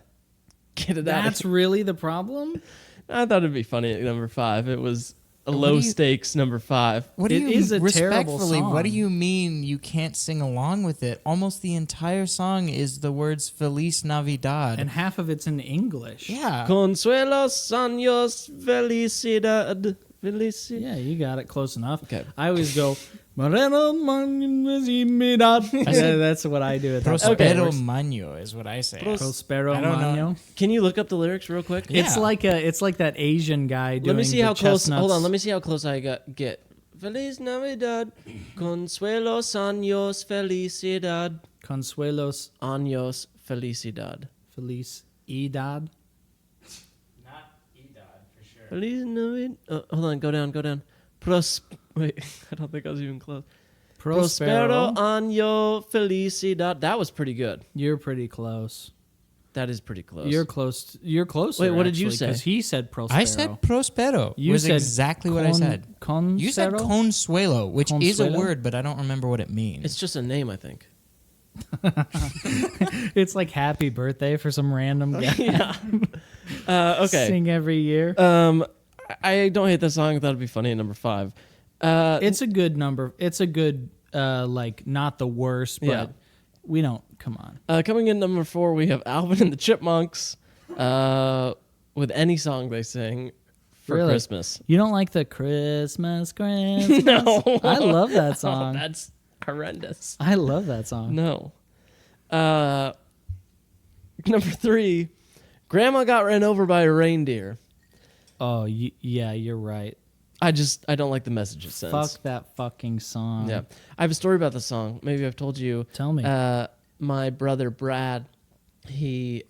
Speaker 2: Get it out of
Speaker 1: That's
Speaker 2: here.
Speaker 1: really the problem?
Speaker 2: I thought it'd be funny at number 5. It was a
Speaker 5: What
Speaker 2: low
Speaker 5: do you-
Speaker 2: stakes number 5.
Speaker 5: What do
Speaker 1: It
Speaker 5: you
Speaker 1: is a terrible
Speaker 5: respectfully? What do
Speaker 1: song.
Speaker 5: you mean you can't sing along with it? Almost the entire song is the words "Feliz Navidad."
Speaker 1: And half of it's in English.
Speaker 5: yeah,
Speaker 2: Consuelos años felicidad. Felicidad.
Speaker 1: Yeah, you got it close enough.
Speaker 2: Okay.
Speaker 1: I always go, Moreno Manimidad. Yeah, that's what I do at that point.
Speaker 5: Prospero Maño is what I say.
Speaker 1: Prospero
Speaker 5: I don't know.
Speaker 1: Maño.
Speaker 2: Can you look up the lyrics real quick?
Speaker 5: Yeah.
Speaker 1: It's like that Asian guy doing
Speaker 2: Let me see
Speaker 1: the
Speaker 2: how close.
Speaker 1: chestnuts.
Speaker 2: Hold on. Let me see how close I get. Feliz Navidad. Consuelos años felicidad.
Speaker 1: Consuelos
Speaker 2: Años felicidad.
Speaker 1: Feliz Edad.
Speaker 2: Feliz Navidad. Hold on. Go down. Wait, I don't think I was even close. Prospero año felicidad. That was pretty good.
Speaker 1: You're pretty close.
Speaker 2: That is pretty close.
Speaker 1: You're close. You're closer.
Speaker 2: Wait, what did you say?
Speaker 1: Because he said Prospero.
Speaker 5: I said Prospero.
Speaker 1: You
Speaker 5: was
Speaker 1: said
Speaker 5: exactly what I said. You said
Speaker 1: Consero?
Speaker 5: Consuelo, which is a
Speaker 1: Consuelo?
Speaker 5: word, but I don't remember what it means.
Speaker 2: It's just a name, I think.
Speaker 1: It's like Happy Birthday for some random guy.
Speaker 2: Yeah. Okay.
Speaker 1: Sing every year.
Speaker 2: I don't hate that song. I thought it'd be funny at number 5.
Speaker 1: It's a good number. It's a good, like, not the worst, but
Speaker 2: Yeah.
Speaker 1: we don't. Come on.
Speaker 2: Coming in number 4, we have Alvin and the Chipmunks with any song they sing for
Speaker 1: Really?
Speaker 2: Christmas.
Speaker 1: You don't like the Christmas?
Speaker 2: No.
Speaker 1: I love that
Speaker 2: Oh,
Speaker 1: song.
Speaker 2: that's horrendous.
Speaker 1: I love that song.
Speaker 2: No. Number 3, Grandma got ran over by a reindeer.
Speaker 1: Oh, yeah, you're right.
Speaker 2: I don't like the message it sends.
Speaker 1: Fuck that fucking song.
Speaker 2: Yeah. I have a story about the song. Maybe I've told you.
Speaker 1: Tell me.
Speaker 2: My brother Brad, it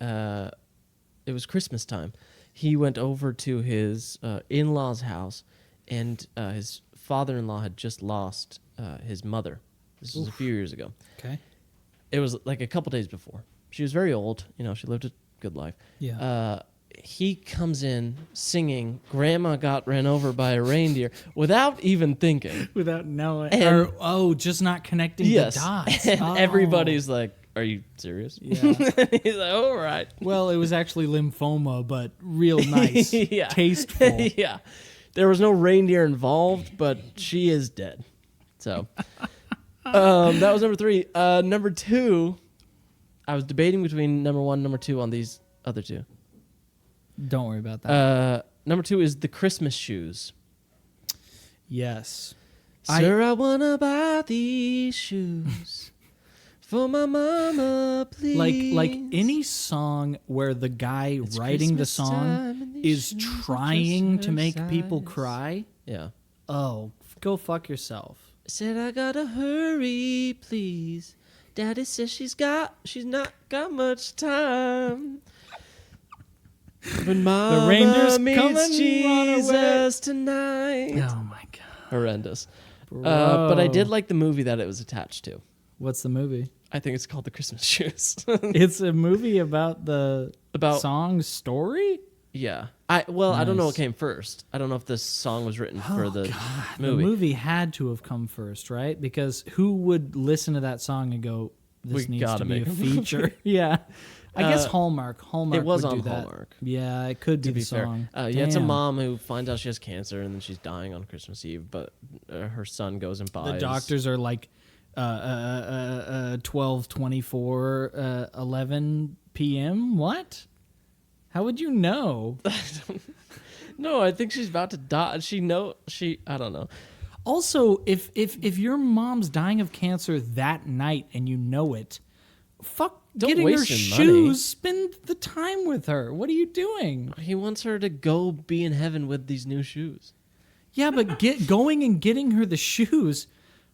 Speaker 2: was Christmas time. He went over to his in-laws' house, and his father-in-law had just lost his mother. This was a few years ago.
Speaker 1: Okay.
Speaker 2: It was like a couple days before. She was very old. She lived a good life.
Speaker 1: Yeah.
Speaker 2: He comes in singing "Grandma Got Ran Over by a Reindeer" without even thinking.
Speaker 1: Without knowing.
Speaker 2: And-
Speaker 1: just not connecting
Speaker 2: Yes.
Speaker 1: the dots.
Speaker 2: And
Speaker 1: Oh.
Speaker 2: everybody's like, "Are you serious?"
Speaker 1: Yeah.
Speaker 2: He's like, "All right."
Speaker 1: Well, it was actually lymphoma, but real nice.
Speaker 2: Yeah.
Speaker 1: Tasteful.
Speaker 2: Yeah. There was no reindeer involved, but she is dead. So that was number 3. Number 2, I was debating between number 1 and number 2 on these other 2.
Speaker 1: Don't worry about that.
Speaker 2: Number 2 is the Christmas shoes.
Speaker 1: Yes.
Speaker 2: Sir, I wanna buy these shoes for my mama, please.
Speaker 1: Like any song where the guy
Speaker 2: It's
Speaker 1: writing the
Speaker 2: Christmas
Speaker 1: song
Speaker 2: time and these
Speaker 1: is
Speaker 2: shoes are
Speaker 1: trying
Speaker 2: just
Speaker 1: to
Speaker 2: her
Speaker 1: make people
Speaker 2: size.
Speaker 1: cry.
Speaker 2: Yeah.
Speaker 1: Oh, go fuck yourself.
Speaker 2: Said I gotta hurry, please. Daddy says she's not got much time. But mama
Speaker 1: reindeer's
Speaker 2: meets
Speaker 1: coming, run away.
Speaker 2: Jesus tonight.
Speaker 1: Oh my god.
Speaker 2: Horrendous.
Speaker 1: Bro.
Speaker 2: But I did like the movie that it was attached to.
Speaker 1: What's the movie?
Speaker 2: I think it's called The Christmas Shoes.
Speaker 1: It's a movie about the
Speaker 2: About
Speaker 1: song's story?
Speaker 2: yeah. I don't know
Speaker 1: Nice.
Speaker 2: what came first. I don't know if this song was written for the
Speaker 1: The
Speaker 2: movie.
Speaker 1: movie had to have come first, right? Because who would listen to that song and go, "This
Speaker 2: We
Speaker 1: needs
Speaker 2: gotta
Speaker 1: to be
Speaker 2: make
Speaker 1: a
Speaker 2: a movie."
Speaker 1: feature"? Yeah, I guess Hallmark. Hallmark.
Speaker 2: it was
Speaker 1: would
Speaker 2: on
Speaker 1: do that.
Speaker 2: Hallmark.
Speaker 1: Yeah, it could
Speaker 2: To
Speaker 1: be
Speaker 2: be
Speaker 1: the
Speaker 2: fair,
Speaker 1: song.
Speaker 2: yeah, it's a
Speaker 1: Damn.
Speaker 2: mom who finds out she has cancer and then she's dying on Christmas Eve, but her son goes and buys.
Speaker 1: The doctors are like 12:24, 11 p.m. What? How would you know?
Speaker 2: No, I think she's about to die. I don't know.
Speaker 1: Also, if your mom's dying of cancer that night and you know it, Fuck
Speaker 2: Don't
Speaker 1: getting her
Speaker 2: waste your money.
Speaker 1: shoes. Spend the time with her. What are you doing?
Speaker 2: He wants her to go be in heaven with these new shoes.
Speaker 1: Yeah, but going and getting her the shoes.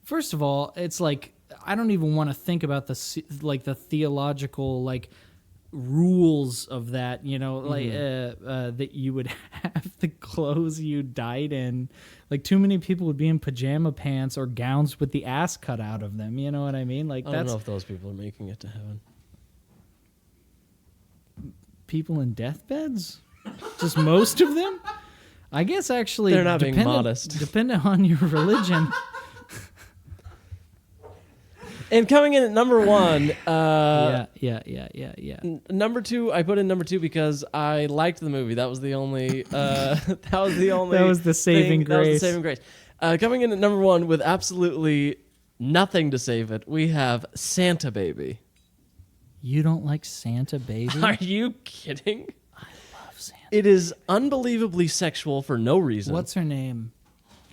Speaker 1: First of all, it's like I don't even want to think about the theological rules of that. That you would have the clothes you died in. Like too many people would be in pajama pants or gowns with the ass cut out of them. You know what I mean? Like
Speaker 2: I don't
Speaker 1: that's
Speaker 2: know if those people are making it to heaven.
Speaker 1: people in deathbeds. Just most of them. I guess actually
Speaker 2: They're not being modest.
Speaker 1: Depending on your religion.
Speaker 2: And coming in at number one,
Speaker 1: Yeah.
Speaker 2: number two, I put in number two because I liked the movie. That was the only. That was the only.
Speaker 1: That was the saving
Speaker 2: That was
Speaker 1: grace.
Speaker 2: the saving grace. Coming in at number one with absolutely nothing to save it, we have Santa Baby.
Speaker 1: You don't like Santa Baby?
Speaker 2: Are you kidding?
Speaker 1: Love Santa.
Speaker 2: It is unbelievably sexual for no reason.
Speaker 1: What's her name?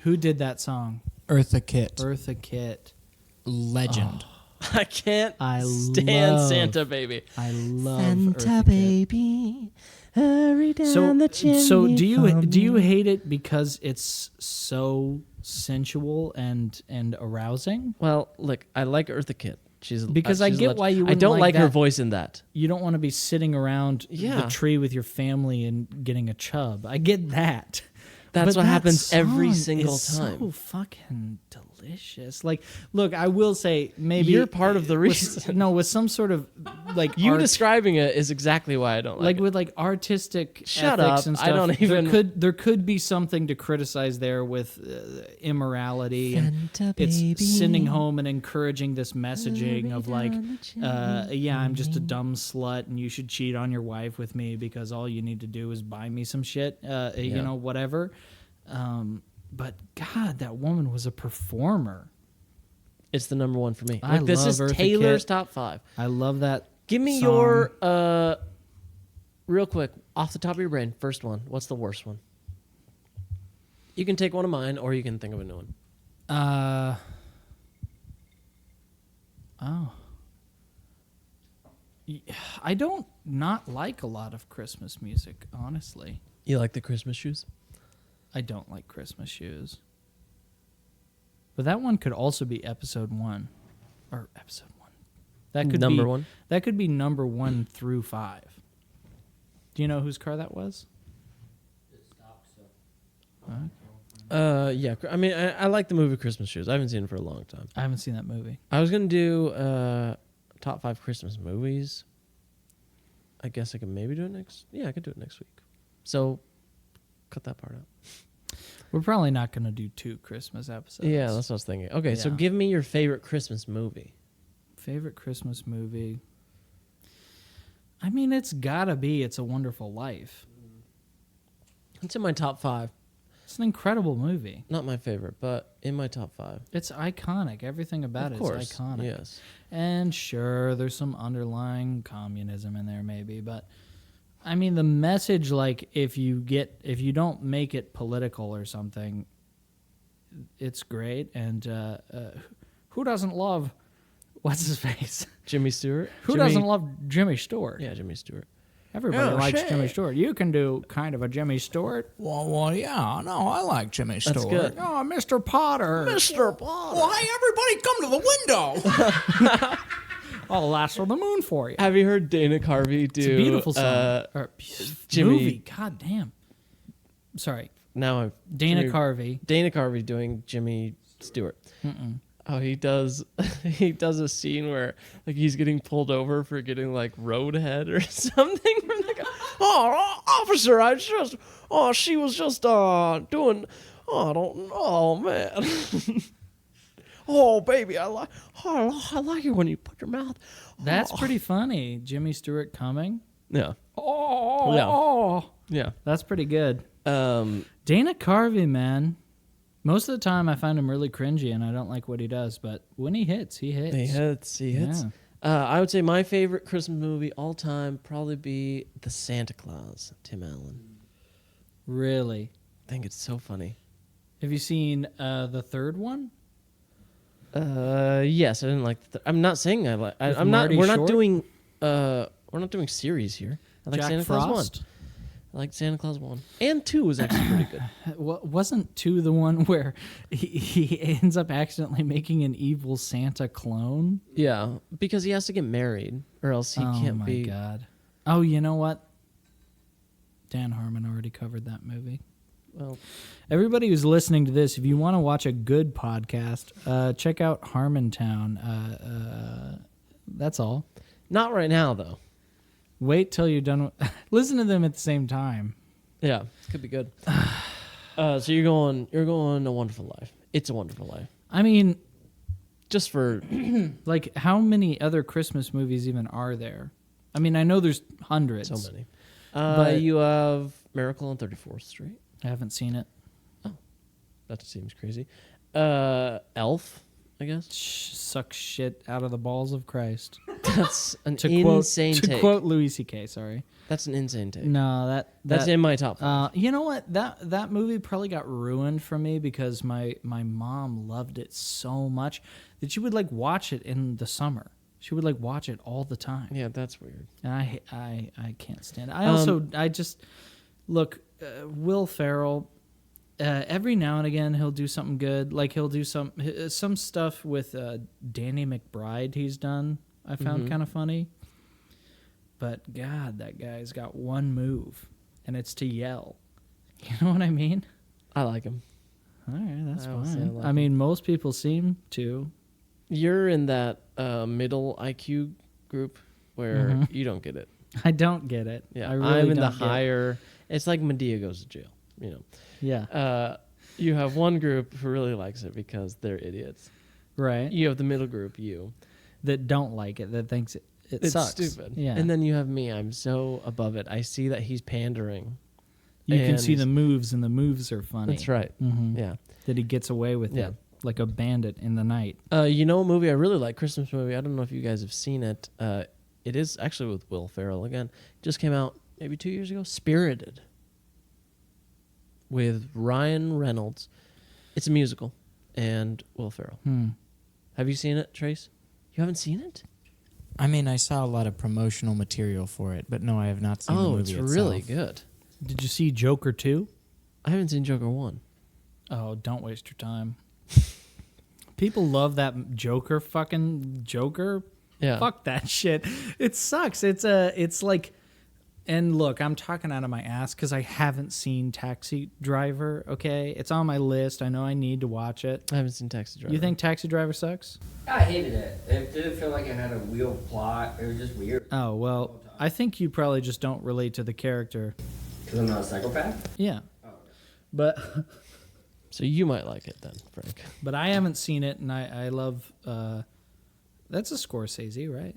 Speaker 1: Who did that song?
Speaker 5: Eartha Kitt,
Speaker 1: Eartha Kitt.
Speaker 5: legend.
Speaker 2: I can't
Speaker 1: I
Speaker 2: stand
Speaker 1: love-
Speaker 2: Santa Baby.
Speaker 1: I love
Speaker 2: Santa
Speaker 1: Eartha Kitt.
Speaker 2: Baby, hurry down the chimney.
Speaker 1: So do you
Speaker 2: for me.
Speaker 1: hate it because it's so sensual and arousing?
Speaker 2: Well, look, I like Eartha Kitt. She's
Speaker 1: Because
Speaker 2: she's
Speaker 1: I get
Speaker 2: leg-
Speaker 1: why you
Speaker 2: I
Speaker 1: wouldn't
Speaker 2: don't like her
Speaker 1: that.
Speaker 2: voice in that.
Speaker 1: You don't want to be sitting around
Speaker 2: Yeah.
Speaker 1: the tree with your family and getting a chub. I get that.
Speaker 2: That's
Speaker 1: But
Speaker 2: what
Speaker 1: that
Speaker 2: happens every
Speaker 1: song
Speaker 2: single
Speaker 1: is
Speaker 2: time.
Speaker 1: So fucking delicious. Like, look, I will say maybe
Speaker 2: You're part of the
Speaker 1: with-
Speaker 2: reason.
Speaker 1: No, with some sort of like
Speaker 2: You
Speaker 1: art,
Speaker 2: describing it is exactly why I don't like
Speaker 1: like
Speaker 2: it.
Speaker 1: with like artistic
Speaker 2: Shut
Speaker 1: ethics
Speaker 2: up.
Speaker 1: and
Speaker 2: I
Speaker 1: stuff.
Speaker 2: don't even-
Speaker 1: there could be something to criticize there with immorality and
Speaker 2: Santa
Speaker 1: it's
Speaker 2: baby.
Speaker 1: sending home and encouraging this messaging of like, yeah, I'm just a dumb slut and you should cheat on your wife with me because all you need to do is buy me some shit, you know, whatever. But God, that woman was a performer.
Speaker 2: It's the number one for me.
Speaker 1: I
Speaker 2: Look, this
Speaker 1: love
Speaker 2: is
Speaker 1: Eartha
Speaker 2: Taylor's
Speaker 1: Kitt.
Speaker 2: top five.
Speaker 1: I love that.
Speaker 2: Give me
Speaker 1: song.
Speaker 2: your real quick, off the top of your brain, first one. What's the worst one? You can take one of mine, or you can think of a new one.
Speaker 1: I don't not like a lot of Christmas music, honestly.
Speaker 2: You like the Christmas shoes?
Speaker 1: I don't like Christmas shoes. But that one could also be episode 1 or episode 1. That could
Speaker 2: Number
Speaker 1: be,
Speaker 2: one?
Speaker 1: That could be number 1 through 5. Do you know whose car that was?
Speaker 2: Yeah. I mean, I like the movie Christmas Shoes. I haven't seen it for a long time.
Speaker 1: I haven't seen that movie.
Speaker 2: I was gonna do top 5 Christmas movies. I guess I could maybe do it next. Yeah, I could do it next week. So, cut that part out.
Speaker 1: We're probably not going to do 2 Christmas episodes.
Speaker 2: Yeah, that's what I was thinking. Okay, so
Speaker 1: Yeah.
Speaker 2: give me your favorite Christmas movie.
Speaker 1: Favorite Christmas movie? I mean, it's got to be It's a Wonderful Life.
Speaker 2: It's in my top 5.
Speaker 1: It's an incredible movie.
Speaker 2: Not my favorite, but in my top 5.
Speaker 1: It's iconic. Everything about
Speaker 2: Of
Speaker 1: it
Speaker 2: course,
Speaker 1: is iconic.
Speaker 2: yes.
Speaker 1: And sure, there's some underlying communism in there, maybe, but I mean, the message, like, if you don't make it political or something, it's great. And who doesn't love, what's his face?
Speaker 2: Jimmy Stewart.
Speaker 1: Who
Speaker 2: Jimmy-
Speaker 1: doesn't love Jimmy Stewart?
Speaker 2: Yeah, Jimmy Stewart.
Speaker 1: Everybody
Speaker 5: Oh,
Speaker 1: likes
Speaker 5: shit.
Speaker 1: Jimmy Stewart. You can do kind of a Jimmy Stewart.
Speaker 5: Well, yeah, no, I like Jimmy Stewart.
Speaker 2: good.
Speaker 1: Oh, Mr. Potter.
Speaker 5: Mr. Potter. Well, hey, everybody, come to the window.
Speaker 1: I'll lasso the moon for you.
Speaker 2: Have you heard Dana Carvey do?
Speaker 1: It's a beautiful song. Or,
Speaker 2: Jimmy-
Speaker 1: movie. God damn. Sorry.
Speaker 2: Now I'm
Speaker 1: Dana
Speaker 2: Jimmy-
Speaker 1: Carvey.
Speaker 2: Dana Carvey doing Jimmy Stewart. Oh, he does. He does a scene where like he's getting pulled over for getting like roadhead or something from the guy. Oh, officer, she was just doing. Oh, I don't. Oh man. Oh baby, I like it when you put your mouth.
Speaker 1: That's pretty funny. Jimmy Stewart coming.
Speaker 2: Yeah,
Speaker 1: Oh,
Speaker 2: Yeah.
Speaker 1: oh.
Speaker 2: yeah.
Speaker 1: That's pretty good.
Speaker 2: Um,
Speaker 1: Dana Carvey, man. Most of the time, I find him really cringy, and I don't like what he does. But when he hits, he hits.
Speaker 2: he hits.
Speaker 1: Yeah.
Speaker 2: I would say my favorite Christmas movie all time probably be The Santa Claus, Tim Allen.
Speaker 1: Really.
Speaker 2: I think it's so funny.
Speaker 1: Have you seen the third one?
Speaker 2: Yes, I didn't like. I'm not saying I like.
Speaker 1: With
Speaker 2: I'm not.
Speaker 1: Marty
Speaker 2: We're
Speaker 1: Short?
Speaker 2: not doing. We're not doing series here. I like
Speaker 1: Jack
Speaker 2: Santa Claus 1.
Speaker 1: Frost?
Speaker 2: I like Santa Claus 1 and 2 was actually pretty good.
Speaker 1: Wasn't 2 the one where he ends up accidentally making an evil Santa clone?
Speaker 2: Yeah, because he has to get married or else he can't
Speaker 1: my
Speaker 2: be.
Speaker 1: God. Oh, you know what? Dan Harmon already covered that movie.
Speaker 2: Well,
Speaker 1: Everybody who's listening to this, if you want to watch a good podcast, check out Harmontown. That's all.
Speaker 2: not right now though.
Speaker 1: Wait till you're done. Listen to them at the same time.
Speaker 2: Yeah, this could be good. So you're going A Wonderful Life. It's a Wonderful Life.
Speaker 1: I mean,
Speaker 2: Just for
Speaker 1: like, how many other Christmas movies even are there? I mean, I know there's hundreds.
Speaker 2: so many.
Speaker 1: But-
Speaker 2: You have Miracle on 34th Street.
Speaker 1: I haven't seen it.
Speaker 2: That seems crazy. Elf, I guess.
Speaker 1: Suck shit out of the balls of Christ.
Speaker 2: That's an
Speaker 1: To
Speaker 2: insane
Speaker 1: quote,
Speaker 2: take.
Speaker 1: to quote Louis C.K. Sorry.
Speaker 2: That's an insane take.
Speaker 1: No,
Speaker 2: That's in my top 5.
Speaker 1: You know what? That movie probably got ruined for me because my mom loved it so much that she would like watch it in the summer. She would like watch it all the time.
Speaker 2: Yeah, that's weird.
Speaker 1: And I can't stand it. I just look, Will Ferrell. Every now and again he'll do something good. Like he'll do some stuff with Danny McBride. He's done. I found kind of funny. But God, that guy's got one move, and it's to yell. You know what I mean?
Speaker 2: I like him.
Speaker 1: All right, that's
Speaker 2: I will say I
Speaker 1: fine.
Speaker 2: like
Speaker 1: I
Speaker 2: him.
Speaker 1: mean, most people seem to.
Speaker 2: You're in that middle IQ group where you don't get it.
Speaker 1: I don't get it.
Speaker 2: Yeah,
Speaker 1: I really
Speaker 2: I'm in the
Speaker 1: don't get it.
Speaker 2: higher. It's like Medea goes to jail. You know.
Speaker 1: Yeah,
Speaker 2: You have one group who really likes it because they're idiots.
Speaker 1: right.
Speaker 2: You have the middle group, you.
Speaker 1: That don't like it. That thinks it
Speaker 2: It's
Speaker 1: sucks.
Speaker 2: stupid.
Speaker 1: Yeah,
Speaker 2: And then you have me. I'm so above it. I see that he's pandering.
Speaker 1: you can
Speaker 2: and
Speaker 1: see the moves, and the moves are funny.
Speaker 2: That's right.
Speaker 1: Mhm.
Speaker 2: Yeah.
Speaker 1: That he gets away with
Speaker 2: Yeah.
Speaker 1: it like a bandit in the night.
Speaker 2: You know a movie I really like, Christmas movie. I don't know if you guys have seen it. It is actually with Will Ferrell again. Just came out maybe 2 years ago. Spirited. With Ryan Reynolds. It's a musical. And Will Ferrell. Have you seen it, Trace? You haven't seen it?
Speaker 5: I mean, I saw a lot of promotional material for it, but no, I have not seen the
Speaker 2: Oh,
Speaker 5: movie
Speaker 2: it's
Speaker 5: itself.
Speaker 2: really good.
Speaker 1: Did you see Joker 2?
Speaker 2: I haven't seen Joker 1.
Speaker 1: Oh, don't waste your time. People love that Joker fucking Joker.
Speaker 2: Yeah.
Speaker 1: Fuck that shit. It sucks. It's like, and look, I'm talking out of my ass because I haven't seen Taxi Driver. Okay, it's on my list. I know I need to watch it.
Speaker 2: I haven't seen Taxi Driver.
Speaker 1: You think Taxi Driver sucks?
Speaker 6: I hated it. It didn't feel like it had a real plot. It was just weird.
Speaker 1: Oh well, I think you probably just don't relate to the character.
Speaker 6: Because I'm not a psychopath?
Speaker 1: Yeah, but
Speaker 2: So you might like it then, Frank.
Speaker 1: but I haven't seen it, and I love. That's a Scorsese, right?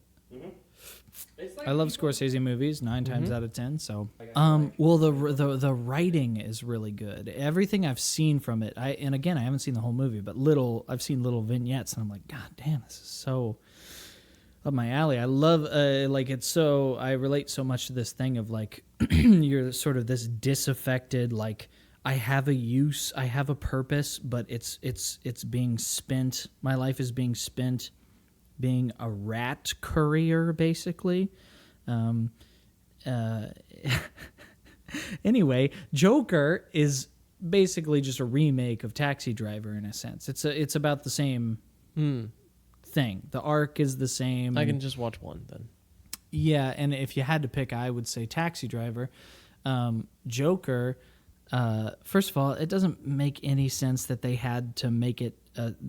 Speaker 1: I love Scorsese movies 9 times out of 10. So, well, the writing is really good. Everything I've seen from it, and again, I haven't seen the whole movie, but I've seen little vignettes, and I'm like, God damn, this is so up my alley. I love like it's so. I relate so much to this thing of like you're sort of this disaffected like. I have a use, I have a purpose, but it's being spent. My life is being spent being a rat courier, basically. Anyway, Joker is basically just a remake of Taxi Driver in a sense. It's about the same thing. The arc is the same.
Speaker 2: I can just watch one then.
Speaker 1: Yeah, and if you had to pick, I would say Taxi Driver. Joker, first of all, it doesn't make any sense that they had to make it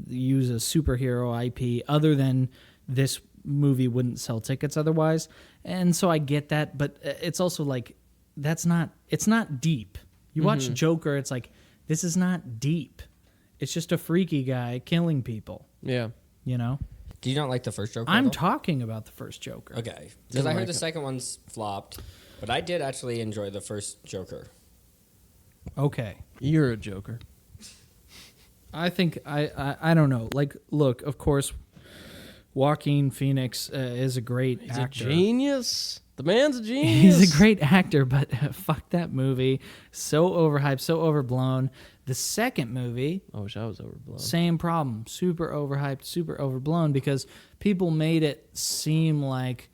Speaker 1: use a superhero IP other than this movie wouldn't sell tickets otherwise. And so I get that, but it's also like it's not deep. You watch Joker, it's like this is not deep. It's just a freaky guy killing people,
Speaker 2: Yeah.
Speaker 1: you know?
Speaker 7: Do you not like the first Joker?
Speaker 1: I'm
Speaker 7: though?
Speaker 1: talking about the first Joker.
Speaker 7: Okay, because I heard
Speaker 2: like
Speaker 7: the
Speaker 2: it.
Speaker 7: second one's flopped, but I did actually enjoy the first Joker.
Speaker 1: Okay.
Speaker 2: You're a Joker.
Speaker 1: I think I don't know. Like, look, of course, Joaquin Phoenix is a great
Speaker 2: He's
Speaker 1: actor.
Speaker 2: a genius. The man's a genius.
Speaker 1: He's a great actor, but fuck that movie. So overhyped, so overblown. The second movie,
Speaker 2: I wish I was overblown.
Speaker 1: same problem. Super overhyped, super overblown because people made it seem like.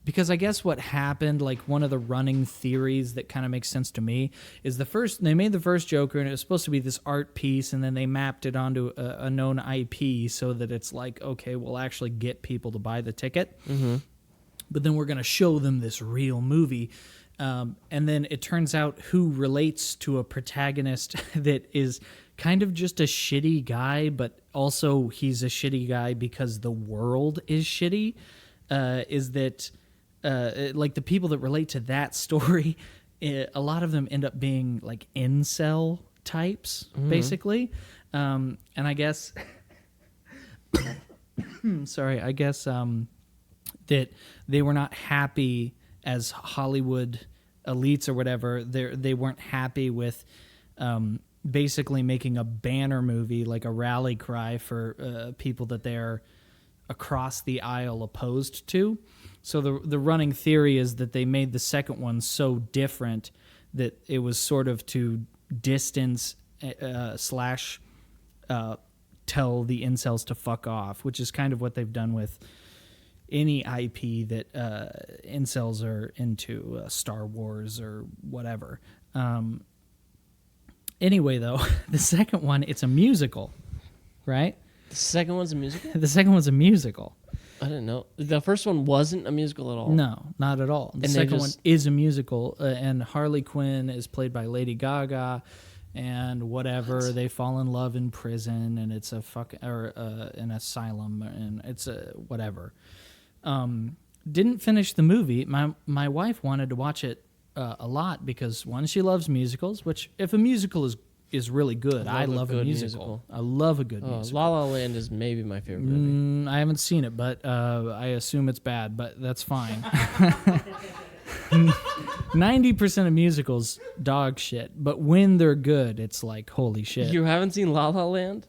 Speaker 1: Because I guess what happened, like one of the running theories that kind of makes sense to me, is they made the first Joker and it was supposed to be this art piece, and then they mapped it onto a known IP so that it's like, okay, we'll actually get people to buy the ticket. Mm-hmm. But then we're going to show them this real movie. And then it turns out who relates to a protagonist that is kind of just a shitty guy, but also he's a shitty guy because the world is shitty, is that like the people that relate to that story, a lot of them end up being like incel types, basically. And I guess, sorry, I guess that they were not happy as Hollywood elites or whatever. They weren't happy with basically making a banner movie, like a rally cry for people that they're across the aisle opposed to. So the running theory is that they made the second one so different that it was sort of to distance slash tell the incels to fuck off, which is kind of what they've done with any IP that incels are into, Star Wars or whatever. Anyway, though, the second one, it's a musical, right?
Speaker 2: The second one's a musical?
Speaker 1: The second one's a musical.
Speaker 2: I didn't know. The first one wasn't a musical at all.
Speaker 1: No, not at all. The
Speaker 2: And they
Speaker 1: second one
Speaker 2: just-
Speaker 1: is a musical, and Harley Quinn is played by Lady Gaga, and whatever. They fall in love in prison, and it's an asylum, and it's a whatever. Didn't finish the movie. My wife wanted to watch it a lot because one, she loves musicals. Which if a musical is really good, I love a
Speaker 2: good
Speaker 1: musical. I love a good musical.
Speaker 2: La La Land is maybe my favorite movie.
Speaker 1: I haven't seen it, but I assume it's bad, but that's fine. 90% of musicals, dog shit. But when they're good, it's like, holy shit.
Speaker 2: You haven't seen La La Land?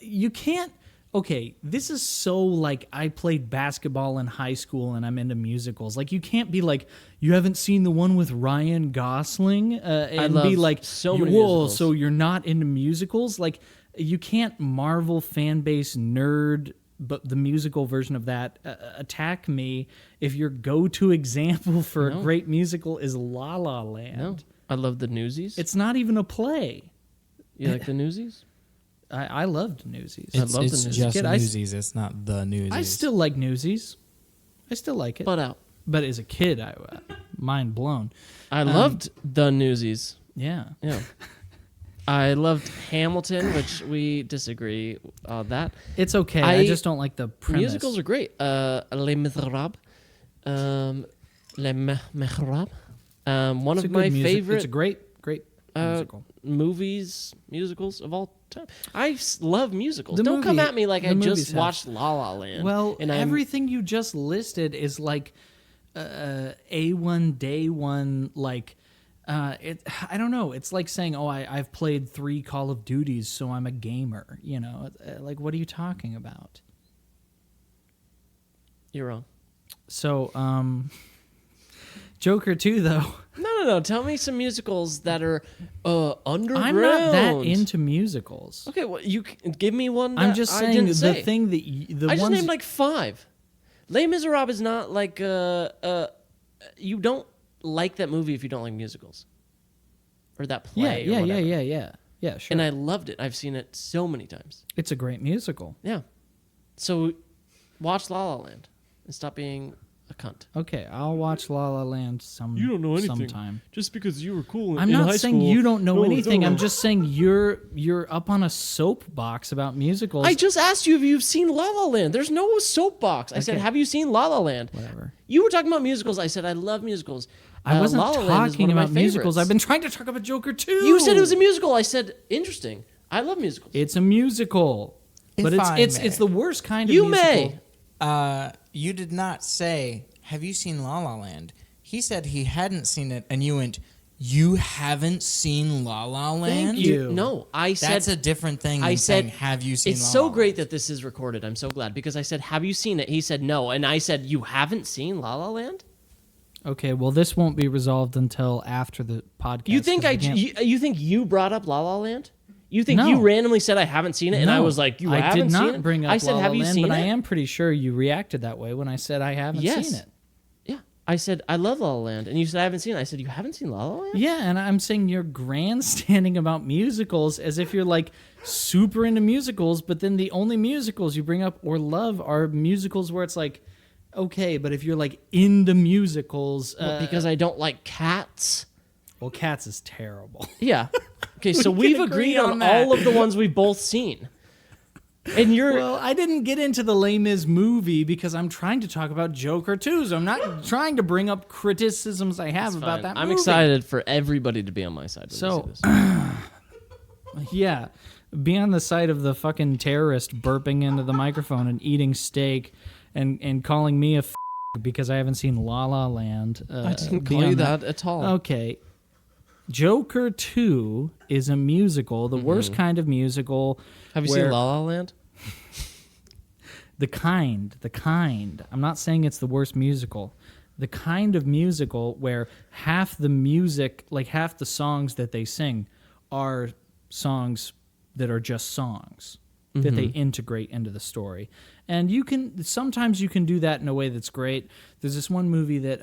Speaker 1: You can't... Okay, this is so like I played basketball in high school and I'm into musicals. Like, you can't be like, you haven't seen the one with Ryan Gosling and
Speaker 2: love
Speaker 1: be like,
Speaker 2: so many
Speaker 1: whoa,
Speaker 2: musicals.
Speaker 1: so you're not into musicals? Like, you can't Marvel fan base nerd, but the musical version of that attack me if your go-to example for a great musical is La La Land.
Speaker 2: No. I love the Newsies.
Speaker 1: It's not even a play.
Speaker 2: You like the Newsies?
Speaker 1: I loved Newsies.
Speaker 2: I love the
Speaker 5: It's
Speaker 2: Newsies.
Speaker 5: just
Speaker 1: Kid,
Speaker 5: Newsies. It's not the Newsies.
Speaker 1: I still like Newsies. I still like it.
Speaker 2: Butt out.
Speaker 1: But as a kid, I mind blown.
Speaker 2: I loved the Newsies.
Speaker 1: Yeah.
Speaker 2: Yeah. I loved Hamilton, which we disagree on that.
Speaker 1: It's okay. I just don't like the premise.
Speaker 2: Musicals are great. Les Miserables. Les Miserables. One
Speaker 1: It's a
Speaker 2: of
Speaker 1: good
Speaker 2: my
Speaker 1: music.
Speaker 2: favorite
Speaker 1: It's a great musical.
Speaker 2: musicals of all time. I love musicals.
Speaker 1: The
Speaker 2: Don't come
Speaker 1: movie-
Speaker 2: at me like
Speaker 1: the
Speaker 2: I
Speaker 1: movies
Speaker 2: just
Speaker 1: have-
Speaker 2: watched La La Land.
Speaker 1: Well,
Speaker 2: and I'm-
Speaker 1: everything you just listed is like A1 day one. Like, I don't know. It's like saying, "Oh, I've played 3 Call of Duties, so I'm a gamer." You know, like what are you talking about?
Speaker 2: You're wrong.
Speaker 1: So, Joker 2, though.
Speaker 2: No. Tell me some musicals that are underground.
Speaker 1: I'm not that into musicals.
Speaker 2: Okay, well, give me one.
Speaker 1: I'm
Speaker 2: that
Speaker 1: just
Speaker 2: I
Speaker 1: saying
Speaker 2: didn't
Speaker 1: the
Speaker 2: say.
Speaker 1: thing that the
Speaker 2: I just
Speaker 1: ones
Speaker 2: named like 5. Les Miserables is not like you don't like that movie if you don't like musicals or that play. or whatever.
Speaker 1: yeah, sure.
Speaker 2: And I loved it. I've seen it so many times.
Speaker 1: It's a great musical.
Speaker 2: Yeah. So watch La La Land and stop being a cunt.
Speaker 1: Okay, I'll watch La La Land sometime.
Speaker 2: Just because you were cool.
Speaker 1: I'm not saying you don't know anything. I'm just saying you're up on a soapbox about musicals.
Speaker 2: I just asked you if you've seen La La Land. There's no soapbox. I said,
Speaker 1: Okay.
Speaker 2: have you seen La La Land?
Speaker 1: Whatever.
Speaker 2: You were talking about musicals. I said, I love musicals.
Speaker 1: I wasn't
Speaker 2: La La Land is
Speaker 1: talking
Speaker 2: one of my
Speaker 1: about musicals.
Speaker 2: favorites.
Speaker 1: I've been trying to talk about Joker 2.
Speaker 2: You said it was a musical. I said, interesting. I love musicals.
Speaker 1: It's a musical. But
Speaker 5: If
Speaker 1: it's
Speaker 5: I
Speaker 1: it's
Speaker 5: may.
Speaker 1: it's the worst kind of
Speaker 2: You
Speaker 1: musical.
Speaker 2: may.
Speaker 5: You did not say, have you seen La La Land? He said he hadn't seen it, and you went, you haven't seen La La Land?
Speaker 1: Thank you.
Speaker 2: No, I said.
Speaker 5: That's a different thing than
Speaker 2: I said,
Speaker 5: saying, have you seen
Speaker 2: It's
Speaker 5: La
Speaker 2: so
Speaker 5: La
Speaker 2: great
Speaker 5: Land?
Speaker 2: that this is recorded. I'm so glad because I said, have you seen it? He said no, and I said, you haven't seen La La Land?
Speaker 1: Okay, well, this won't be resolved until after the podcast.
Speaker 2: You think
Speaker 1: 'cause we can't-
Speaker 2: you think you brought up La La Land? You think
Speaker 1: No.
Speaker 2: you randomly said I haven't seen it, and I
Speaker 1: No,
Speaker 2: was like, you
Speaker 1: I
Speaker 2: haven't
Speaker 1: did not
Speaker 2: seen it?
Speaker 1: bring up
Speaker 2: I said,
Speaker 1: La La
Speaker 2: have you
Speaker 1: Land,
Speaker 2: seen
Speaker 1: but
Speaker 2: it?
Speaker 1: I am pretty sure you reacted that way when I said I haven't
Speaker 2: Yes.
Speaker 1: seen it.
Speaker 2: Yeah, I said I love La La Land, and you said I haven't seen it. I said you haven't seen La La Land?
Speaker 1: Yeah, and I'm saying you're grandstanding about musicals as if you're like super into musicals, but then the only musicals you bring up or love are musicals where it's like, okay, but if you're like into musicals,
Speaker 2: Well, because I don't like cats.
Speaker 1: well, Cats is terrible.
Speaker 2: Yeah. Okay, so
Speaker 1: can
Speaker 2: we've
Speaker 1: agree
Speaker 2: agreed
Speaker 1: on
Speaker 2: on
Speaker 1: that.
Speaker 2: all of the ones we've both seen. And you're
Speaker 1: Well, I didn't get into the Les Mis movie because I'm trying to talk about Joker too, so I'm not trying to bring up criticisms I have about
Speaker 2: fine.
Speaker 1: that
Speaker 2: I'm
Speaker 1: movie.
Speaker 2: excited for everybody to be on my side. When
Speaker 1: So-
Speaker 2: we see this.
Speaker 1: Yeah, be on the side of the fucking terrorist burping into the microphone and eating steak and calling me a because I haven't seen La La Land.
Speaker 2: I didn't
Speaker 1: be
Speaker 2: call you
Speaker 1: on
Speaker 2: that at all.
Speaker 1: Okay. Joker 2 is a musical, the worst kind of musical.
Speaker 2: Have you
Speaker 1: where-
Speaker 2: seen La La Land?
Speaker 1: The kind. I'm not saying it's the worst musical. The kind of musical where half the music, like half the songs that they sing, are songs that are just songs that they integrate into the story. And sometimes you can do that in a way that's great. There's this one movie that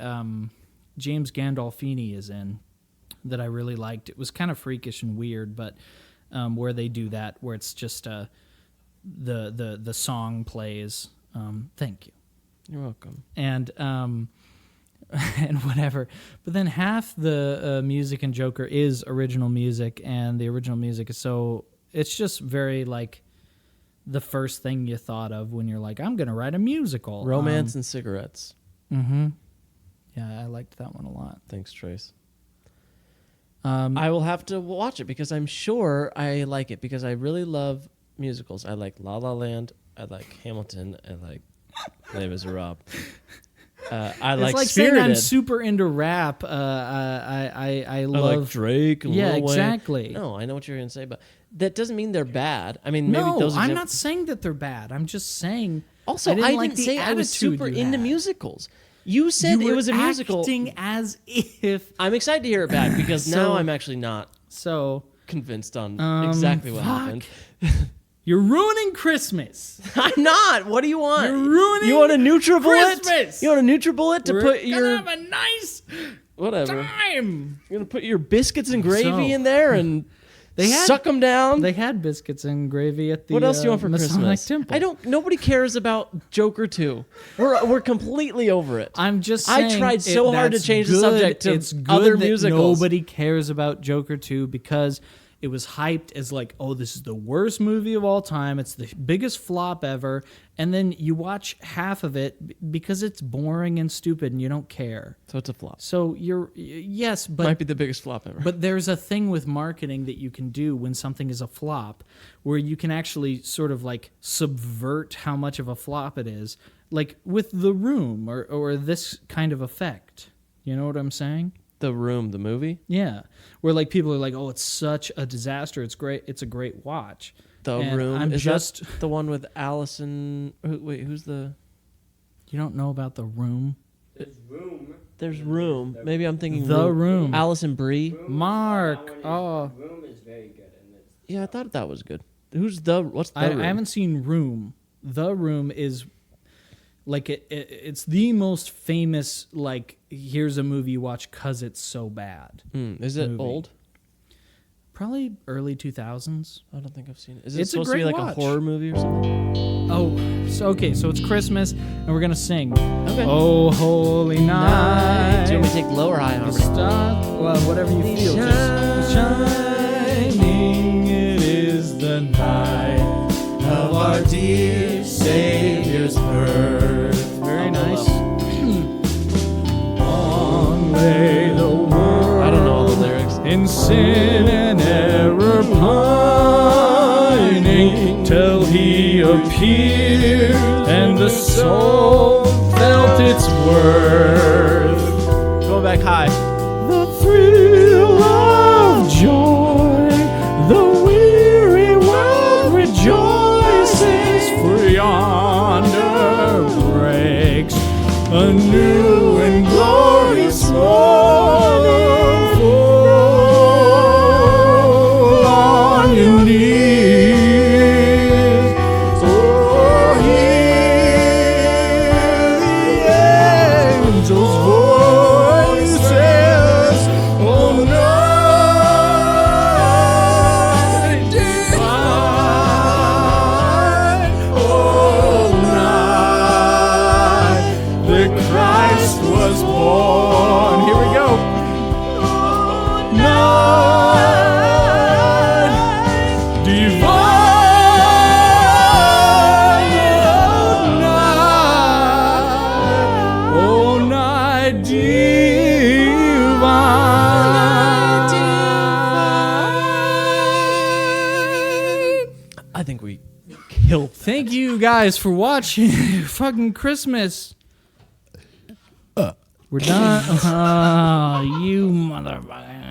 Speaker 1: James Gandolfini is in that I really liked. It was kind of freakish and weird, but where they do that, where it's just the song plays. Thank you.
Speaker 2: You're welcome.
Speaker 1: And and whatever. But then half the music in Joker is original music, and the original music is it's just very like the first thing you thought of when you're like, I'm gonna write a musical.
Speaker 2: Romance and cigarettes.
Speaker 1: Yeah, I liked that one a lot.
Speaker 2: Thanks, Trace.
Speaker 1: I
Speaker 2: I will have to watch it because I'm sure I like it because I really love musicals. I like La La Land. I like Hamilton. I like Les Miserables. I
Speaker 1: it's
Speaker 2: like
Speaker 1: like
Speaker 2: Spirited.
Speaker 1: saying I'm super into rap. I
Speaker 2: I
Speaker 1: love
Speaker 2: like Drake. And
Speaker 1: Yeah,
Speaker 2: Lil Wayne.
Speaker 1: exactly.
Speaker 2: No, I know what you're gonna say, but that doesn't mean they're bad. I mean, maybe
Speaker 1: No,
Speaker 2: those.
Speaker 1: I'm not saying that they're bad. I'm just saying.
Speaker 2: Also,
Speaker 1: I didn't
Speaker 2: I
Speaker 1: like
Speaker 2: didn't
Speaker 1: the
Speaker 2: say I was
Speaker 1: attitude
Speaker 2: super
Speaker 1: you
Speaker 2: into
Speaker 1: had.
Speaker 2: musicals. You said
Speaker 1: You
Speaker 2: it
Speaker 1: were
Speaker 2: was a musical.
Speaker 1: acting as if.
Speaker 2: I'm excited to hear it back because
Speaker 1: So-
Speaker 2: now I'm actually not
Speaker 1: So
Speaker 2: convinced on exactly what happened.
Speaker 1: you're ruining Christmas.
Speaker 2: I'm not. What do you want?
Speaker 1: You're ruining
Speaker 2: You want a NutriBullet?
Speaker 1: Christmas.
Speaker 2: You want a NutriBullet to
Speaker 1: We're
Speaker 2: put
Speaker 1: gonna
Speaker 2: your
Speaker 1: have a nice
Speaker 2: whatever?
Speaker 1: time.
Speaker 2: You're gonna put your biscuits and gravy
Speaker 1: So-
Speaker 2: in there and
Speaker 1: They had-
Speaker 2: suck them down.
Speaker 1: They had biscuits and gravy at the
Speaker 2: What else do you want for
Speaker 1: Masonic
Speaker 2: Christmas?
Speaker 1: Temple.
Speaker 2: I don't. Nobody cares about Joker 2. We're completely over it.
Speaker 1: I'm just
Speaker 2: I
Speaker 1: saying
Speaker 2: tried so hard to
Speaker 1: that's
Speaker 2: change the
Speaker 1: good.
Speaker 2: subject to
Speaker 1: it's good
Speaker 2: other
Speaker 1: that
Speaker 2: musicals.
Speaker 1: Nobody cares about Joker 2 because it was hyped as like, oh, this is the worst movie of all time. It's the biggest flop ever. And then you watch half of it because it's boring and stupid and you don't care.
Speaker 2: So it's a flop.
Speaker 1: So yes, but
Speaker 2: Might be the biggest flop ever.
Speaker 1: But there's a thing with marketing that you can do when something is a flop where you can actually sort of like subvert how much of a flop it is, like with The Room or this kind of effect. You know what I'm saying?
Speaker 2: The Room, the movie.
Speaker 1: Yeah. Where like people are like, oh, it's such a disaster. It's great. It's a great watch.
Speaker 2: The
Speaker 1: And
Speaker 2: Room.
Speaker 1: I'm
Speaker 2: Is
Speaker 1: just,
Speaker 2: that the one with Allison? Wait, who's the?
Speaker 1: you don't know about The Room?
Speaker 2: There's Room. Maybe I'm thinking
Speaker 1: The Room.
Speaker 2: Allison Brie.
Speaker 1: Mark.
Speaker 6: That one is-
Speaker 1: Oh,
Speaker 6: Room is very good, and it's
Speaker 2: Yeah, I thought that was good. Who's the? What's the?
Speaker 1: I
Speaker 2: Room?
Speaker 1: haven't seen Room. The Room is like it's the most famous like here's a movie you watch cuz it's so bad.
Speaker 2: Is it
Speaker 1: movie.
Speaker 2: old?
Speaker 1: Probably early 2000s.
Speaker 2: I don't think I've seen it. Is it
Speaker 1: It's a
Speaker 2: supposed to be
Speaker 1: great
Speaker 2: like
Speaker 1: watch.
Speaker 2: a horror movie or something?
Speaker 1: Oh, so okay, so it's Christmas and we're going to sing.
Speaker 2: Okay.
Speaker 1: Oh, holy night.
Speaker 2: Do you want me to take low or high
Speaker 1: The
Speaker 2: harmony?
Speaker 1: star, well, whatever you feel. Just shining, it is the night of our dear Savior's birth. Very nice. Long lay the world
Speaker 2: I don't know all the lyrics.
Speaker 1: in sin and error pining till he appeared and the soul felt its worth.
Speaker 2: Going back high.
Speaker 1: The thrill of joy, the weary world rejoices, for yonder breaks a new and glorious
Speaker 2: I think we killed.
Speaker 1: Thank you guys for watching fucking Christmas. We're done. Oh, you motherfucker.